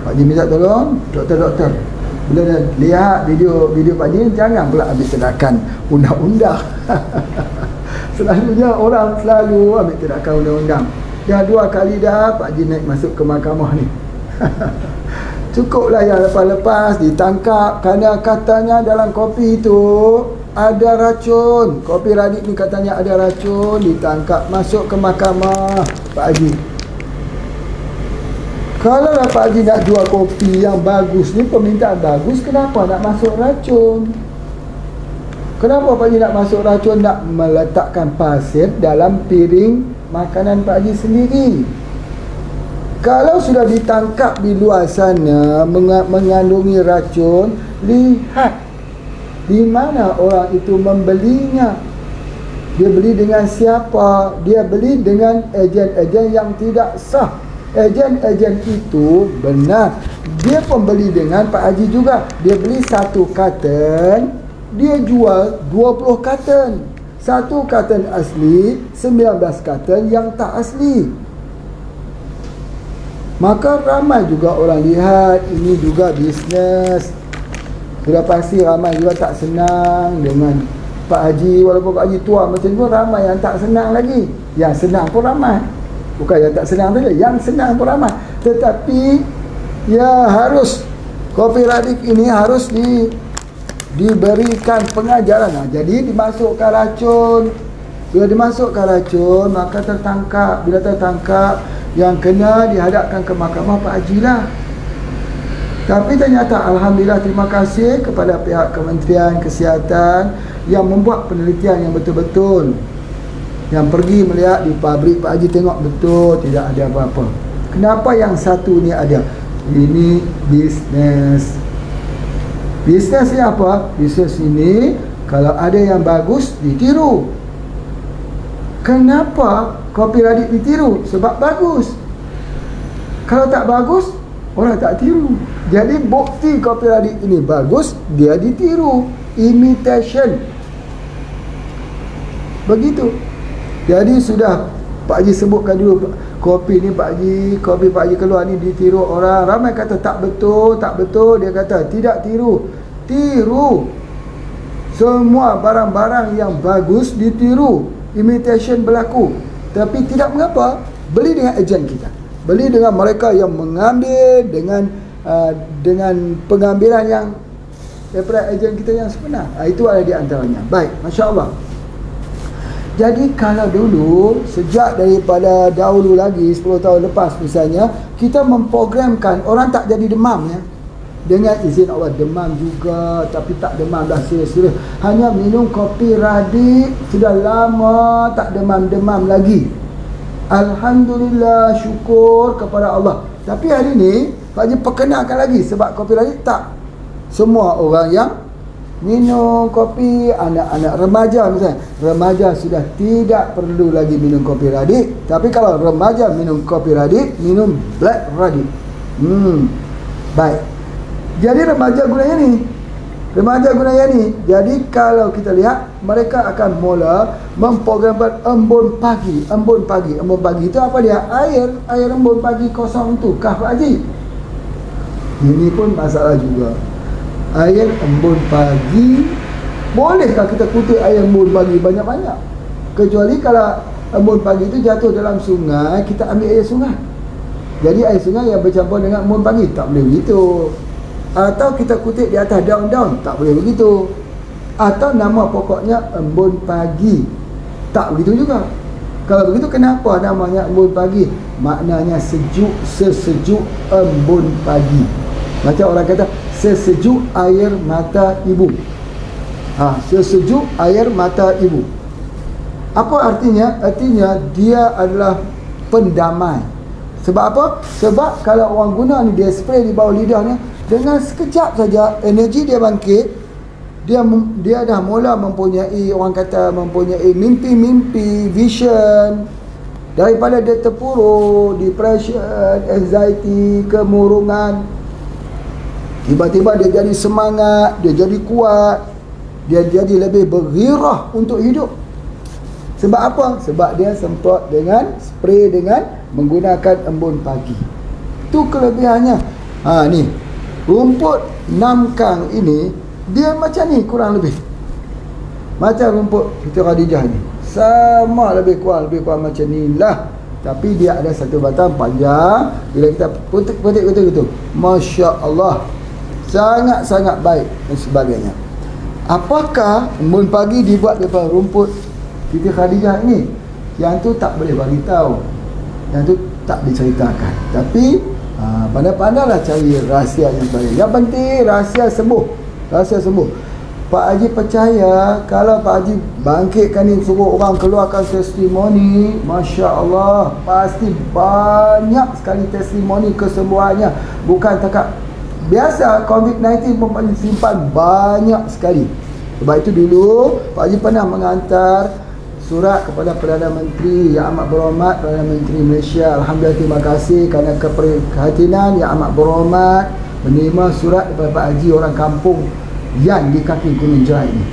Pak Haji minta tolong doktor-doktor. Bila dah lihat video Pak Haji, jangan pula ambil tindakan undang-undang. Selalunya orang selalu ambil tindakan undang-undang. Dah 2 kali dah Pak Haji naik masuk ke mahkamah ni. Cukuplah yang lepas-lepas ditangkap kerana katanya dalam kopi itu ada racun. Kopi Radit ni katanya ada racun, ditangkap masuk ke mahkamah Pak Haji. Kalau lah Pak Haji nak jual kopi yang bagus ni, permintaan bagus, kenapa nak masuk racun? Kenapa Pak Haji nak masuk racun? Nak meletakkan pasir dalam piring makanan Pak Haji sendiri. Kalau sudah ditangkap di luar sana mengandungi racun, lihat di mana orang itu membelinya. Dia beli dengan siapa? Dia beli dengan ejen-ejen yang tidak sah. Ejen-ejen itu benar, dia pembeli dengan Pak Haji juga. Dia beli 1 karton, dia jual 20 karton. 1 karton asli, 19 karton yang tak asli. Maka ramai juga orang lihat ini juga bisnes. Sudah pasti ramai juga tak senang dengan Pak Haji. Walaupun Pak Haji tua macam tu, ramai yang tak senang lagi. Yang senang pun ramai. Bukan yang tak senang saja, yang senang pun ramai. Tetapi ya harus, Kopi Radit ini harus diberikan pengajaran. Jadi dimasukkan racun. Bila dimasukkan racun, maka tertangkap. Bila tertangkap, yang kena dihadapkan ke mahkamah Pak Haji lah. Tapi ternyata alhamdulillah, terima kasih kepada pihak Kementerian Kesihatan yang membuat penelitian yang betul-betul. Yang pergi melihat di pabrik Pak Haji, tengok betul tidak ada apa-apa. Kenapa yang satu ni ada? Ini bisnes. Bisnes ni apa? Bisnes ini kalau ada yang bagus ditiru. Kenapa kopi Radit ditiru? Sebab bagus. Kalau tak bagus, orang tak tiru. Jadi bukti kopi Radit ini bagus, dia ditiru. Imitation. Begitu. Jadi sudah Pak Haji sebutkan dulu, kopi ni Pak Haji, kopi Pak Haji keluar ni ditiru orang. Ramai kata tak betul, tak betul. Dia kata tidak tiru. Tiru. Semua barang-barang yang bagus ditiru. Imitation berlaku. Tapi tidak mengapa. Beli dengan ejen kita. Beli dengan mereka yang mengambil dengan pengambilan yang daripada ejen kita yang sebenar. Itu ada di antaranya. Baik, Masya Allah. Jadi kalau dulu, sejak daripada dahulu lagi 10 tahun lepas misalnya, kita memprogramkan orang tak jadi demam ya. Dengan izin Allah, demam juga, tapi tak demam dah serius-serius. Hanya minum kopi Radit, sudah lama tak demam-demam lagi. Alhamdulillah, syukur kepada Allah. Tapi hari ni Pak Haji perkenalkan lagi. Sebab kopi Radit tak. Semua orang yang minum kopi, anak-anak remaja misalnya, remaja sudah tidak perlu lagi minum kopi Radit. Tapi kalau remaja minum kopi Radit, minum Black Radit. Baik. Jadi remaja gunanya ni. Remaja gunanya ni. Jadi kalau kita lihat, mereka akan mula memprogramkan embun pagi. Embun pagi. Embun pagi itu apa dia? Air embun pagi kosong tu. Kah Pak Haji? Ini pun masalah juga. Air embun pagi, bolehkah kita kutip air embun pagi banyak-banyak? Kecuali kalau embun pagi itu jatuh dalam sungai, kita ambil air sungai. Jadi air sungai yang bercampur dengan embun pagi, tak boleh begitu. Atau kita kutip di atas daun-daun, tak boleh begitu. Atau nama pokoknya embun pagi, tak begitu juga. Kalau begitu kenapa namanya embun pagi? Maknanya sejuk, sesejuk embun pagi. Macam orang kata sesejuk air mata ibu. Sesejuk air mata ibu. Apa artinya? Artinya dia adalah pendamai. Sebab apa? Sebab kalau orang guna ni, dia spray di bawah lidahnya, dengan sekejap saja energi dia bangkit. Dia dah mula mempunyai, orang kata mempunyai mimpi-mimpi, vision. Daripada dia terpuruk, depression, anxiety, kemurungan, tiba-tiba dia jadi semangat, dia jadi kuat, dia jadi lebih berghairah untuk hidup. Sebab apa? Sebab dia semprot dengan spray, dengan menggunakan embun pagi. Itu kelebihannya. Ni rumput namkang ini, dia macam ni kurang lebih. Macam rumput Siti Khadijah ni, sama lebih kurang macam ni lah. Tapi dia ada satu batang panjang. Bila kita petik gitu, Masya Allah, sangat-sangat baik dan sebagainya. Apakah embun pagi dibuat daripada rumput Siti Khadijah ini? Yang tu tak boleh bagi tahu, yang tu tak diceritakan. Tapi pandai-pandailah cari rahsia yang baik. Yang penting rahsia sembuh. Rahsia sembuh. Pak Haji percaya kalau Pak Haji bangkitkan ni, suruh orang keluarkan testimoni, Masya Allah, pasti banyak sekali testimoni kesembuhannya. Bukan takat biasa COVID-19 pun simpan banyak sekali. Sebab itu dulu Pak Haji pernah mengantar surat kepada Perdana Menteri yang amat berhormat, Perdana Menteri Malaysia. Alhamdulillah, terima kasih kerana keprihatinan yang amat berhormat menerima surat daripada Pak Haji orang kampung yang di kaki Gunung Jerai ini.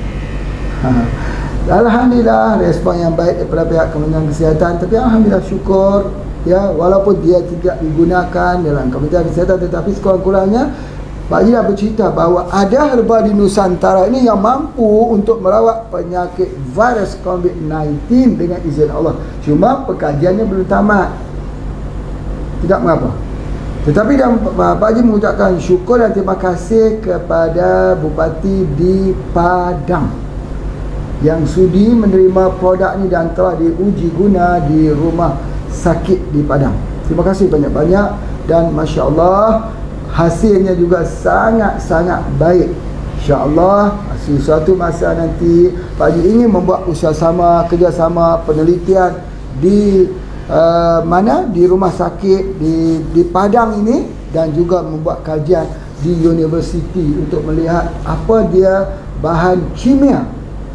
Alhamdulillah, respon yang baik daripada pihak Kementerian Kesihatan. Tapi alhamdulillah, syukur ya, walaupun dia tidak digunakan dalam Kementerian Kesihatan, tetapi sekurang-kurangnya Pak Haji dah bercerita bahawa ada herba di Nusantara ini yang mampu untuk merawat penyakit virus COVID-19 dengan izin Allah. Cuma perkajiannya belum tamat. Tidak mengapa. Tetapi Pak Haji mengucapkan syukur dan terima kasih kepada Bupati di Padang yang sudi menerima produk ini dan telah diuji guna di rumah sakit di Padang. Terima kasih banyak-banyak dan Masya Allah, hasilnya juga sangat-sangat baik. InsyaAllah suatu masa nanti Pak Haji ingin membuat usaha-sama, kerjasama penelitian di di rumah sakit di Padang ini, dan juga membuat kajian di universiti untuk melihat apa dia bahan kimia,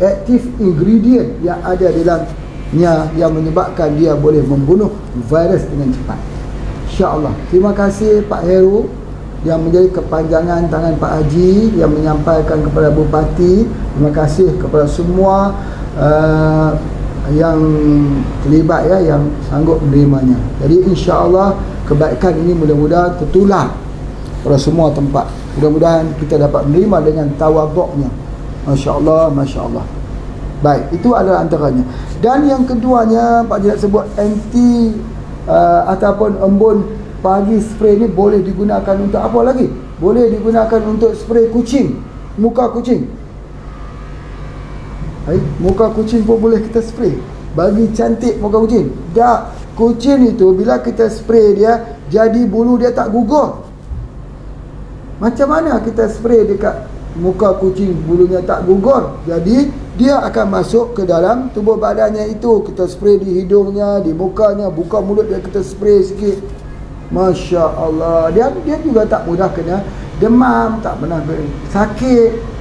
active ingredient yang ada dalam yang menyebabkan dia boleh membunuh virus dengan cepat. InsyaAllah. Terima kasih Pak Heru yang menjadi kepanjangan tangan Pak Haji yang menyampaikan kepada Bupati. Terima kasih kepada semua yang terlibat yang sanggup menerimanya. Jadi insya-Allah kebaikan ini mudah-mudahan tertular pada semua tempat. Mudah-mudahan kita dapat menerima dengan tawaduknya. Masya-Allah, masya-Allah. Baik, itu adalah antaranya. Dan yang keduanya Pak Haji nak sebut anti ataupun embun pagi spray ni boleh digunakan untuk apa lagi? Boleh digunakan untuk spray kucing, muka kucing. Muka kucing pun boleh kita spray bagi cantik muka kucing. Tak, kucing itu bila kita spray dia, jadi bulu dia tak gugur. Macam mana kita spray dekat muka kucing bulunya tak gugur? Jadi dia akan masuk ke dalam tubuh badannya itu. Kita spray di hidungnya, di mukanya, buka mulut dia kita spray sikit. Masya Allah. Dia juga tak mudah kena demam, tak pernah sakit.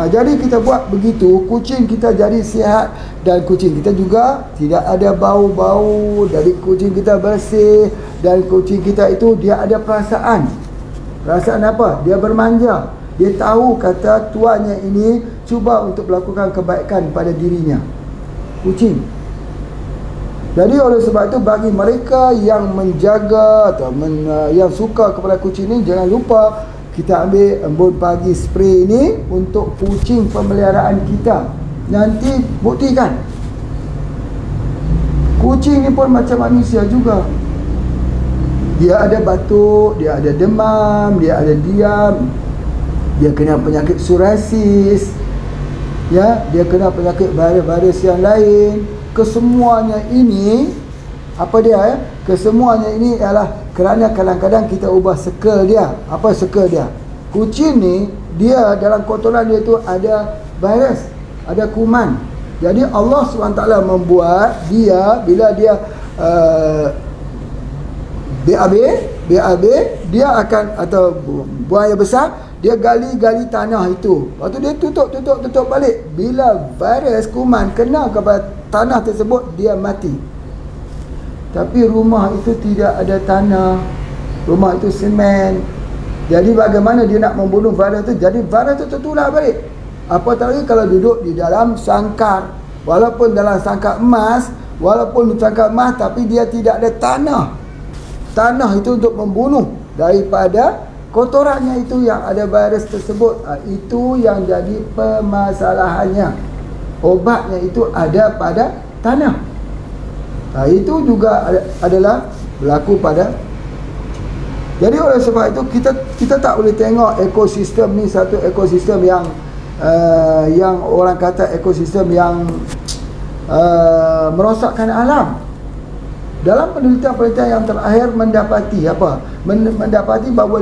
Jadi kita buat begitu, kucing kita jadi sihat dan kucing kita juga tidak ada bau-bau. Dari kucing kita bersih dan kucing kita itu dia ada perasaan. Perasaan apa? Dia bermanja. Dia tahu kata tuannya ini cuba untuk melakukan kebaikan pada dirinya. Kucing. Jadi oleh sebab itu bagi mereka yang menjaga atau yang suka kepada kucing ini, jangan lupa kita ambil embun pagi spray ini untuk kucing pemeliharaan kita. Nanti buktikan kucing ni pun macam manusia juga. Dia ada batuk, dia ada demam, dia ada diam, dia kena penyakit psoriasis, dia kena penyakit virus-virus yang lain. Kesemuanya ini kesemuanya ini ialah kerana kadang-kadang kita ubah circle dia. Apa circle dia? Kucing ni dia dalam kotoran dia tu ada virus, ada kuman. Jadi Allah SWT membuat dia bila dia BAB dia akan, atau buaya besar, dia gali-gali tanah itu. Lepas tu dia tutup balik. Bila virus kuman kena kepada tanah tersebut, dia mati. Tapi rumah itu tidak ada tanah, rumah itu semen. Jadi bagaimana dia nak membunuh virus itu? Jadi virus itu tertular balik. Apatah lagi kalau duduk di dalam sangkar, walaupun dalam sangkar emas, tapi dia tidak ada tanah. Tanah itu untuk membunuh daripada kotorannya itu yang ada virus tersebut. Itu yang jadi permasalahannya. Obatnya itu ada pada tanah. Itu juga adalah berlaku pada. Jadi oleh sebab itu kita tak boleh tengok ekosistem ni satu ekosistem yang orang kata ekosistem yang merosakkan alam. Dalam penelitian-penelitian yang terakhir mendapati bahawa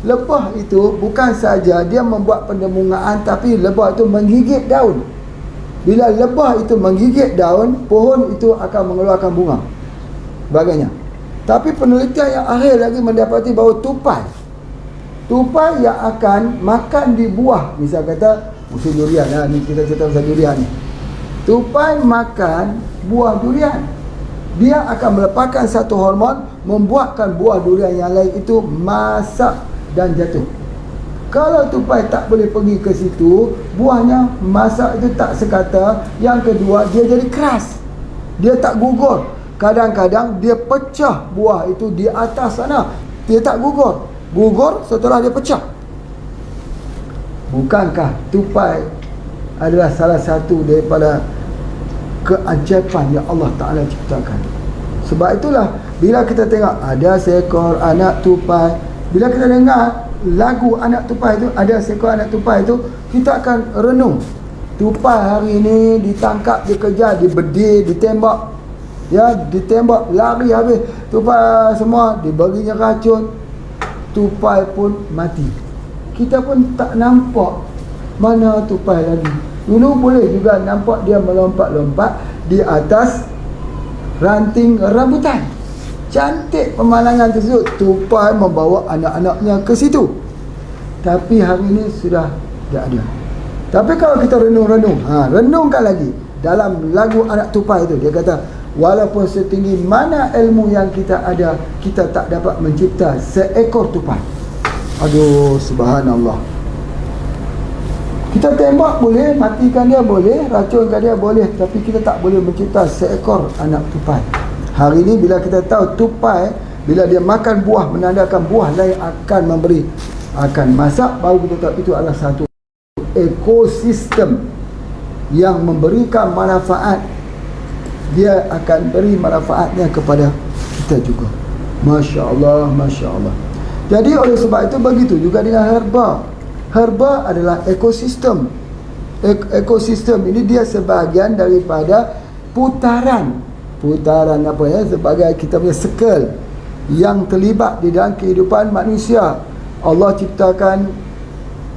lebah itu bukan saja dia membuat pendemungaan, tapi lebah itu menggigit daun. Bila lebah itu menggigit daun, pohon itu akan mengeluarkan bunga sebagainya. Tapi penelitian yang akhir lagi mendapati bahawa tupai yang akan makan di buah, misal kata musim durian ni, kita cerita pasal durian ni. Tupai makan buah durian, dia akan melepaskan satu hormon, membuatkan buah durian yang lain itu masak dan jatuh. Kalau tupai tak boleh pergi ke situ, buahnya masak itu tak sekata. Yang kedua, dia jadi keras, dia tak gugur. Kadang-kadang dia pecah buah itu di atas sana, dia tak gugur setelah dia pecah. Bukankah tupai adalah salah satu daripada keajaiban yang Allah Ta'ala ciptakan? Sebab itulah bila kita tengok ada seekor anak tupai, bila kita dengar lagu anak tupai itu, ada seekor anak tupai itu, kita akan renung. Tupai hari ini ditangkap, dikejar, dibedil, ditembak, lari habis. Tupai semua diberinya racun, tupai pun mati. Kita pun tak nampak mana tupai lagi. Dulu boleh juga nampak dia melompat-lompat di atas ranting rambutan. Cantik pemandangan tersebut. Tupai membawa anak-anaknya ke situ. Tapi hari ini sudah tak ada. Tapi kalau kita renung-renungkan lagi, dalam lagu Anak Tupai itu dia kata, walaupun setinggi mana ilmu yang kita ada, kita tak dapat mencipta seekor tupai. Aduh, subhanallah. Kita tembak boleh, matikan dia boleh, racunkan dia boleh, tapi kita tak boleh mencipta seekor anak tupai. Hari ini bila kita tahu tupai, bila dia makan buah, menandakan buah lain akan memberi, akan masak, baru kita tahu itu adalah satu ekosistem yang memberikan manfaat. Dia akan beri manfaatnya kepada kita juga. Masya Allah, Masya Allah. Jadi oleh sebab itu begitu juga dengan herba. Herba adalah ekosistem. Ekosistem ini dia sebahagian daripada putaran apa ya, sebagai kita punya circle yang terlibat di dalam kehidupan manusia. Allah ciptakan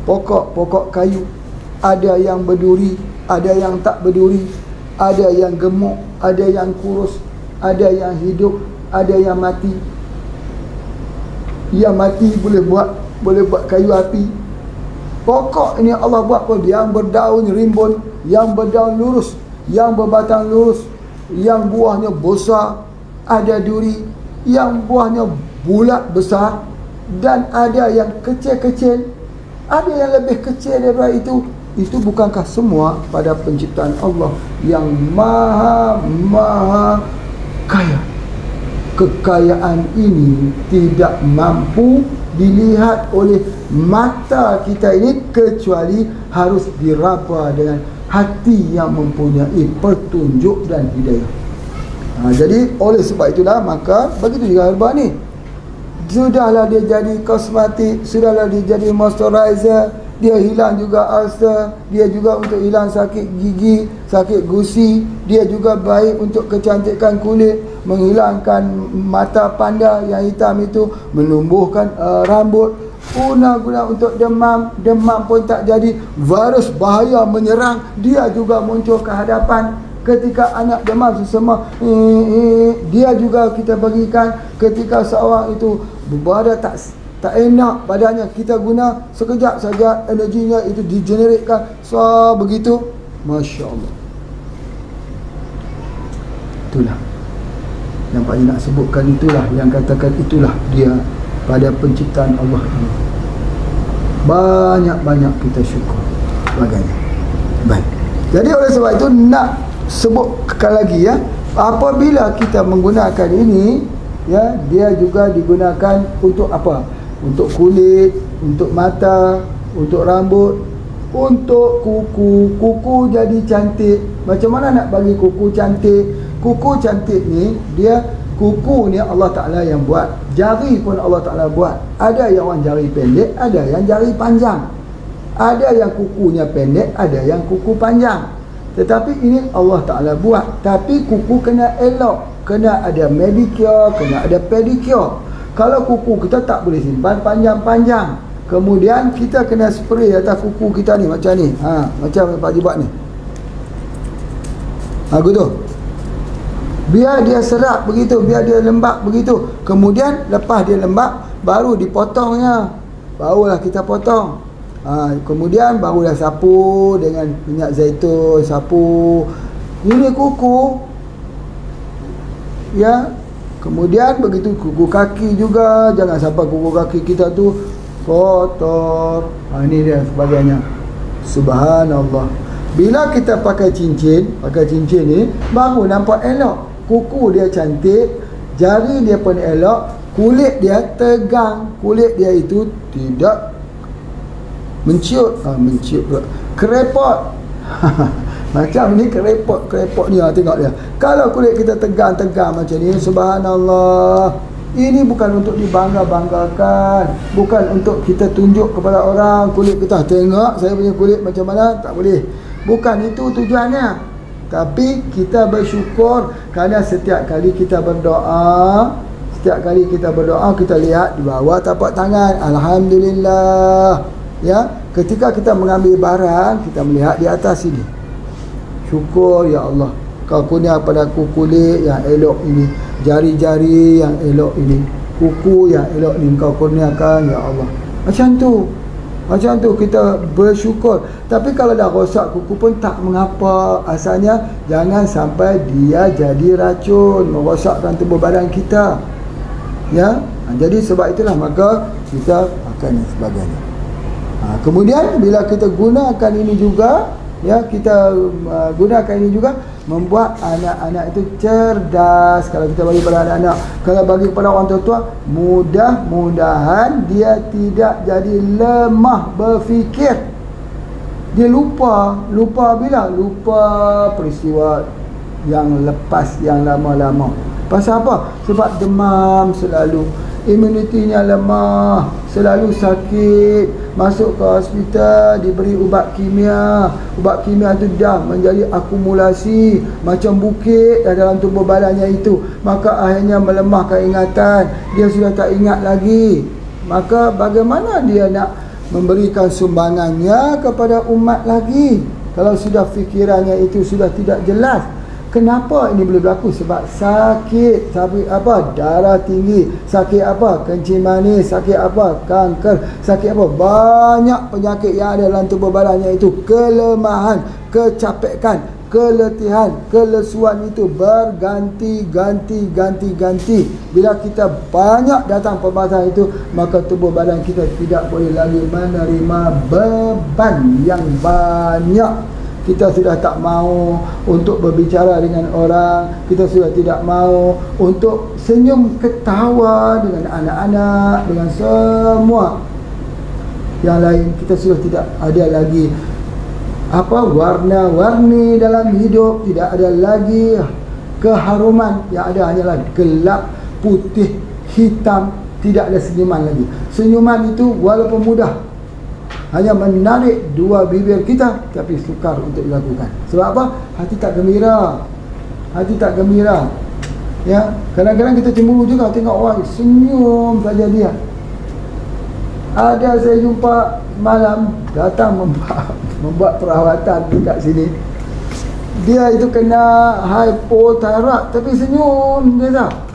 pokok-pokok kayu, ada yang berduri, ada yang tak berduri, ada yang gemuk, ada yang kurus, ada yang hidup, ada yang mati. Yang mati boleh buat kayu api. Pokok ini Allah buat pun, yang berdaun rimbun, yang berdaun lurus, yang berbatang lurus, yang buahnya besar, ada duri, yang buahnya bulat besar, dan ada yang kecil-kecil, ada yang lebih kecil daripada itu. Itu bukankah semua pada penciptaan Allah yang maha kaya? Kekayaan ini tidak mampu dilihat oleh mata kita ini, kecuali harus diraba dengan hati yang mempunyai petunjuk dan hidayah. Jadi oleh sebab itulah, maka begitu juga herba ni. Sudahlah dia jadi kosmetik, sudahlah dia jadi moisturizer, dia hilang juga ulcer, dia juga untuk hilang sakit gigi, sakit gusi, dia juga baik untuk kecantikan kulit, menghilangkan mata panda yang hitam itu, menumbuhkan rambut, guna untuk demam pun tak jadi, virus bahaya menyerang, dia juga muncul ke hadapan. Ketika anak demam sesama, dia juga kita bagikan. Ketika seorang itu berada tak enak badannya, kita guna sekejap saja, energinya itu digeneratkan. Begitu, Masya Allah. Itulah yang Pak Haji nak sebutkan, itulah yang katakan, itulah dia pada penciptaan Allah ini. Banyak-banyak kita syukur sebagainya. Baik. Jadi oleh sebab itu nak sebutkan lagi ya, apabila kita menggunakan ini ya, dia juga digunakan untuk apa? Untuk kulit, untuk mata, untuk rambut, untuk kuku. Kuku jadi cantik. Macam mana nak bagi kuku cantik? Kuku cantik ni, dia kuku ni Allah Ta'ala yang buat. Jari pun Allah Ta'ala buat. Ada yang orang jari pendek, ada yang jari panjang. Ada yang kukunya pendek, ada yang kuku panjang. Tetapi ini Allah Ta'ala buat. Tapi kuku kena elok, kena ada manicure, kena ada pedicure. Kalau kuku kita tak boleh simpan panjang-panjang, kemudian kita kena spray atas kuku kita ni macam ni, macam Pak Haji buat ni, gitu. Biar dia serap begitu, biar dia lembap begitu. Kemudian lepas dia lembap, baru dipotongnya, barulah kita potong. Kemudian barulah sapu dengan minyak zaitun, sapu. Ini kuku ya. Kemudian begitu kuku kaki juga, jangan sampai kuku kaki kita tu kotor. Ini dia sebagainya. Subhanallah. Bila kita pakai cincin ni, baru nampak elok. Kuku dia cantik, jari dia pun elok, kulit dia tegang, kulit dia itu tidak menciut pula. Kerepot. Macam ni kerepot ni, tengok dia. Kalau kulit kita tegang-tegang macam ni, subhanallah, ini bukan untuk dibangga-banggakan, bukan untuk kita tunjuk kepada orang kulit kita, tengok saya punya kulit macam mana, tak boleh. Bukan itu tujuannya. Tapi kita bersyukur kerana setiap kali kita berdoa, kita lihat di bawah tapak tangan, alhamdulillah. Ya, ketika kita mengambil barang, kita melihat di atas ini. Syukur ya Allah, Kau kurnia padaku kulit yang elok ini, jari-jari yang elok ini, kuku yang elok ini Kau kurniakan ya Allah. Macam tu. Macam tu kita bersyukur. Tapi kalau dah rosak kuku pun tak mengapa. Asalnya jangan sampai dia jadi racun, merosakkan tubuh badan kita. Ya. Jadi sebab itulah maka kita akan sebagainya. Kemudian bila kita gunakan ini juga, ya, kita gunakan ini juga membuat anak-anak itu cerdas. Kalau kita bagi pada anak-anak, kalau bagi kepada orang tua, mudah-mudahan dia tidak jadi lemah berfikir. Dia lupa bila lupa peristiwa yang lepas, yang lama-lama. Pasal apa? Sebab demam selalu, imunitinya lemah, selalu sakit, masuk ke hospital, diberi ubat kimia. Ubat kimia itu dah menjadi akumulasi macam bukit dalam tubuh badannya itu. Maka akhirnya melemahkan ingatan, dia sudah tak ingat lagi. Maka bagaimana dia nak memberikan sumbangannya kepada umat lagi kalau sudah fikirannya itu sudah tidak jelas? Kenapa ini boleh berlaku? Sebab sakit, sakit apa? Darah tinggi, sakit apa? Kencing manis, sakit apa? Kanker, sakit apa? Banyak penyakit yang ada dalam tubuh badannya itu. Kelemahan, kecapekan, keletihan, kelesuan itu berganti. Bila kita banyak datang pembahasan itu, maka tubuh badan kita tidak boleh lagi menerima beban yang banyak. Kita sudah tak mahu untuk berbicara dengan orang. Kita sudah tidak mahu untuk senyum ketawa dengan anak-anak, dengan semua yang lain. Kita sudah tidak ada lagi warna-warni dalam hidup. Tidak ada lagi keharuman. Yang ada hanyalah gelap, putih, hitam. Tidak ada senyuman lagi. Senyuman itu walaupun mudah, hanya menarik dua bibir kita, tapi sukar untuk dilakukan. Sebab apa? Hati tak gembira. Ya, kadang-kadang kita cemburu juga tengok orang senyum saja dia. Ada saya jumpa malam datang membuat perawatan dekat sini. Dia itu kena hypothyroid tapi senyum dia tak.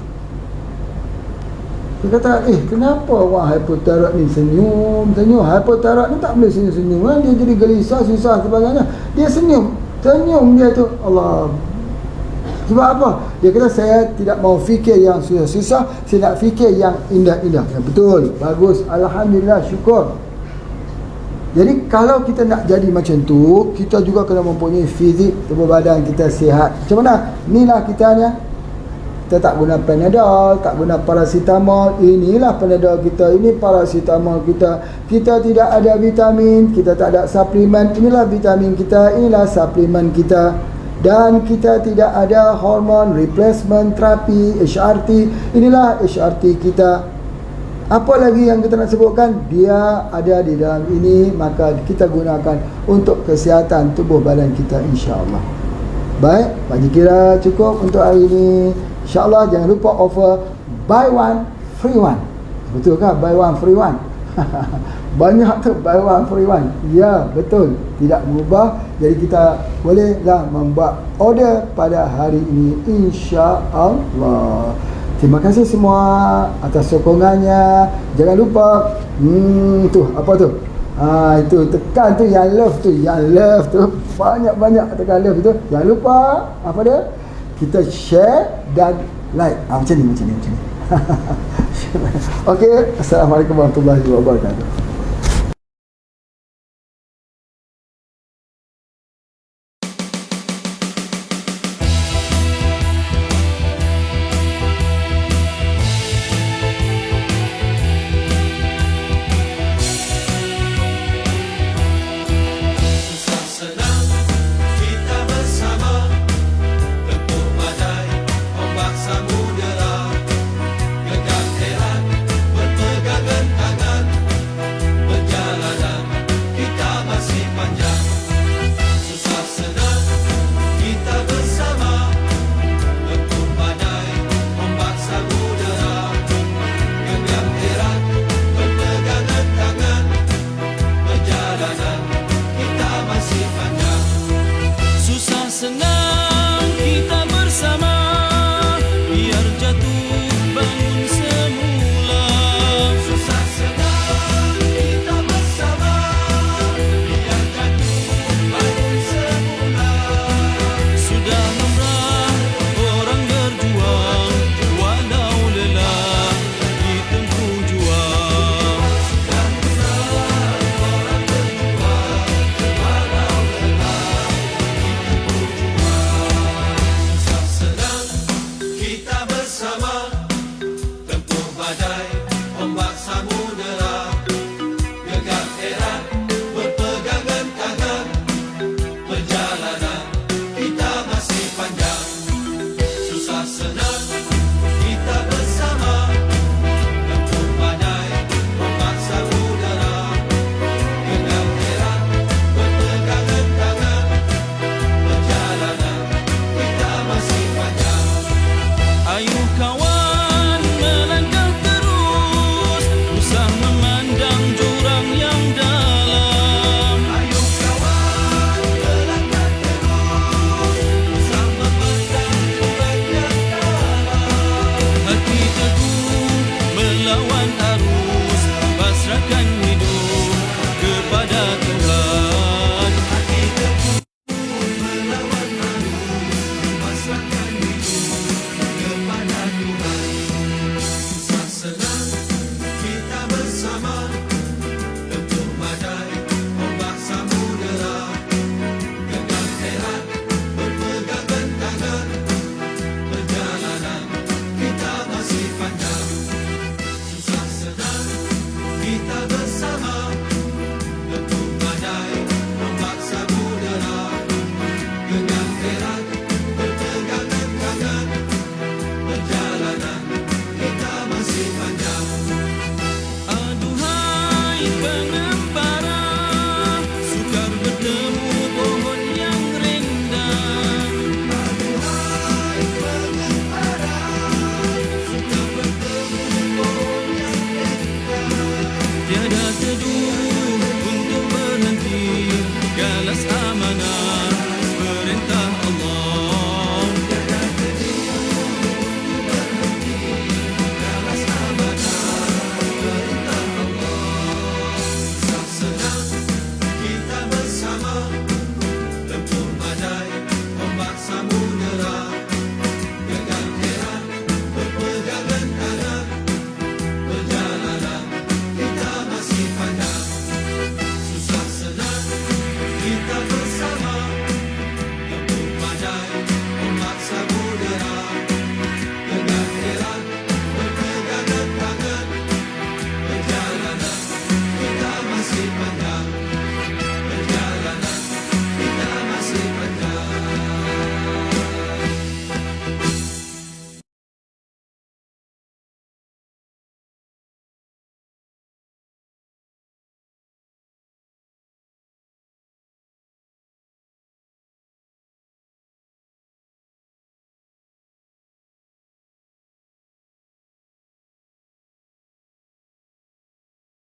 Dia kata, kenapa orang hypothyroid ni senyum? Hypothyroid ni tak boleh senyum-senyum kan? Dia jadi gelisah, susah sebagainya. Dia senyum dia tu. Allah. Sebab apa? Dia kata, saya tidak mau fikir yang susah-susah, saya nak fikir yang indah-indah. Ya, betul, bagus, Alhamdulillah, syukur. Jadi kalau kita nak jadi macam tu, kita juga kena mempunyai fizik tubuh badan kita sihat. Macam mana? Inilah kitanya. Kita tak guna Panadol, tak guna paracetamol. Inilah Panadol kita, ini paracetamol kita. Kita tidak ada vitamin, kita tak ada suplemen. Inilah vitamin kita, inilah suplemen kita. Dan kita tidak ada hormon replacement terapi, HRT. Inilah HRT kita. Apa lagi yang kita nak sebutkan? Dia ada di dalam ini, maka kita gunakan untuk kesihatan tubuh badan kita, insya-Allah. Baik, bagi kira cukup untuk hari ini. InsyaAllah jangan lupa offer buy one free one. Betul kan? Buy one free one. Banyak tu buy one free one. Ya, betul. Tidak berubah. Jadi kita bolehlah membuat order pada hari ini, insya-Allah. Terima kasih semua atas sokongannya. Jangan lupa tu apa tu? Itu tekan tu yang love tu, banyak-banyak tekan love itu. Jangan lupa apa dia? Kita share dan like. Macam ni. Okey, assalamualaikum warahmatullahi wabarakatuh. galas amanah perintah Allah. Galas amanah perintah Allah. Susah senang kita bersama, tempur badai ombak samudera, gegar heran berpegangan tangan, perjalanan kita masih panjang. Susah senang kita bersama, tempur badai ombak samudera, gegar heran berpegangan tangan, perjalanan kita masih panjang.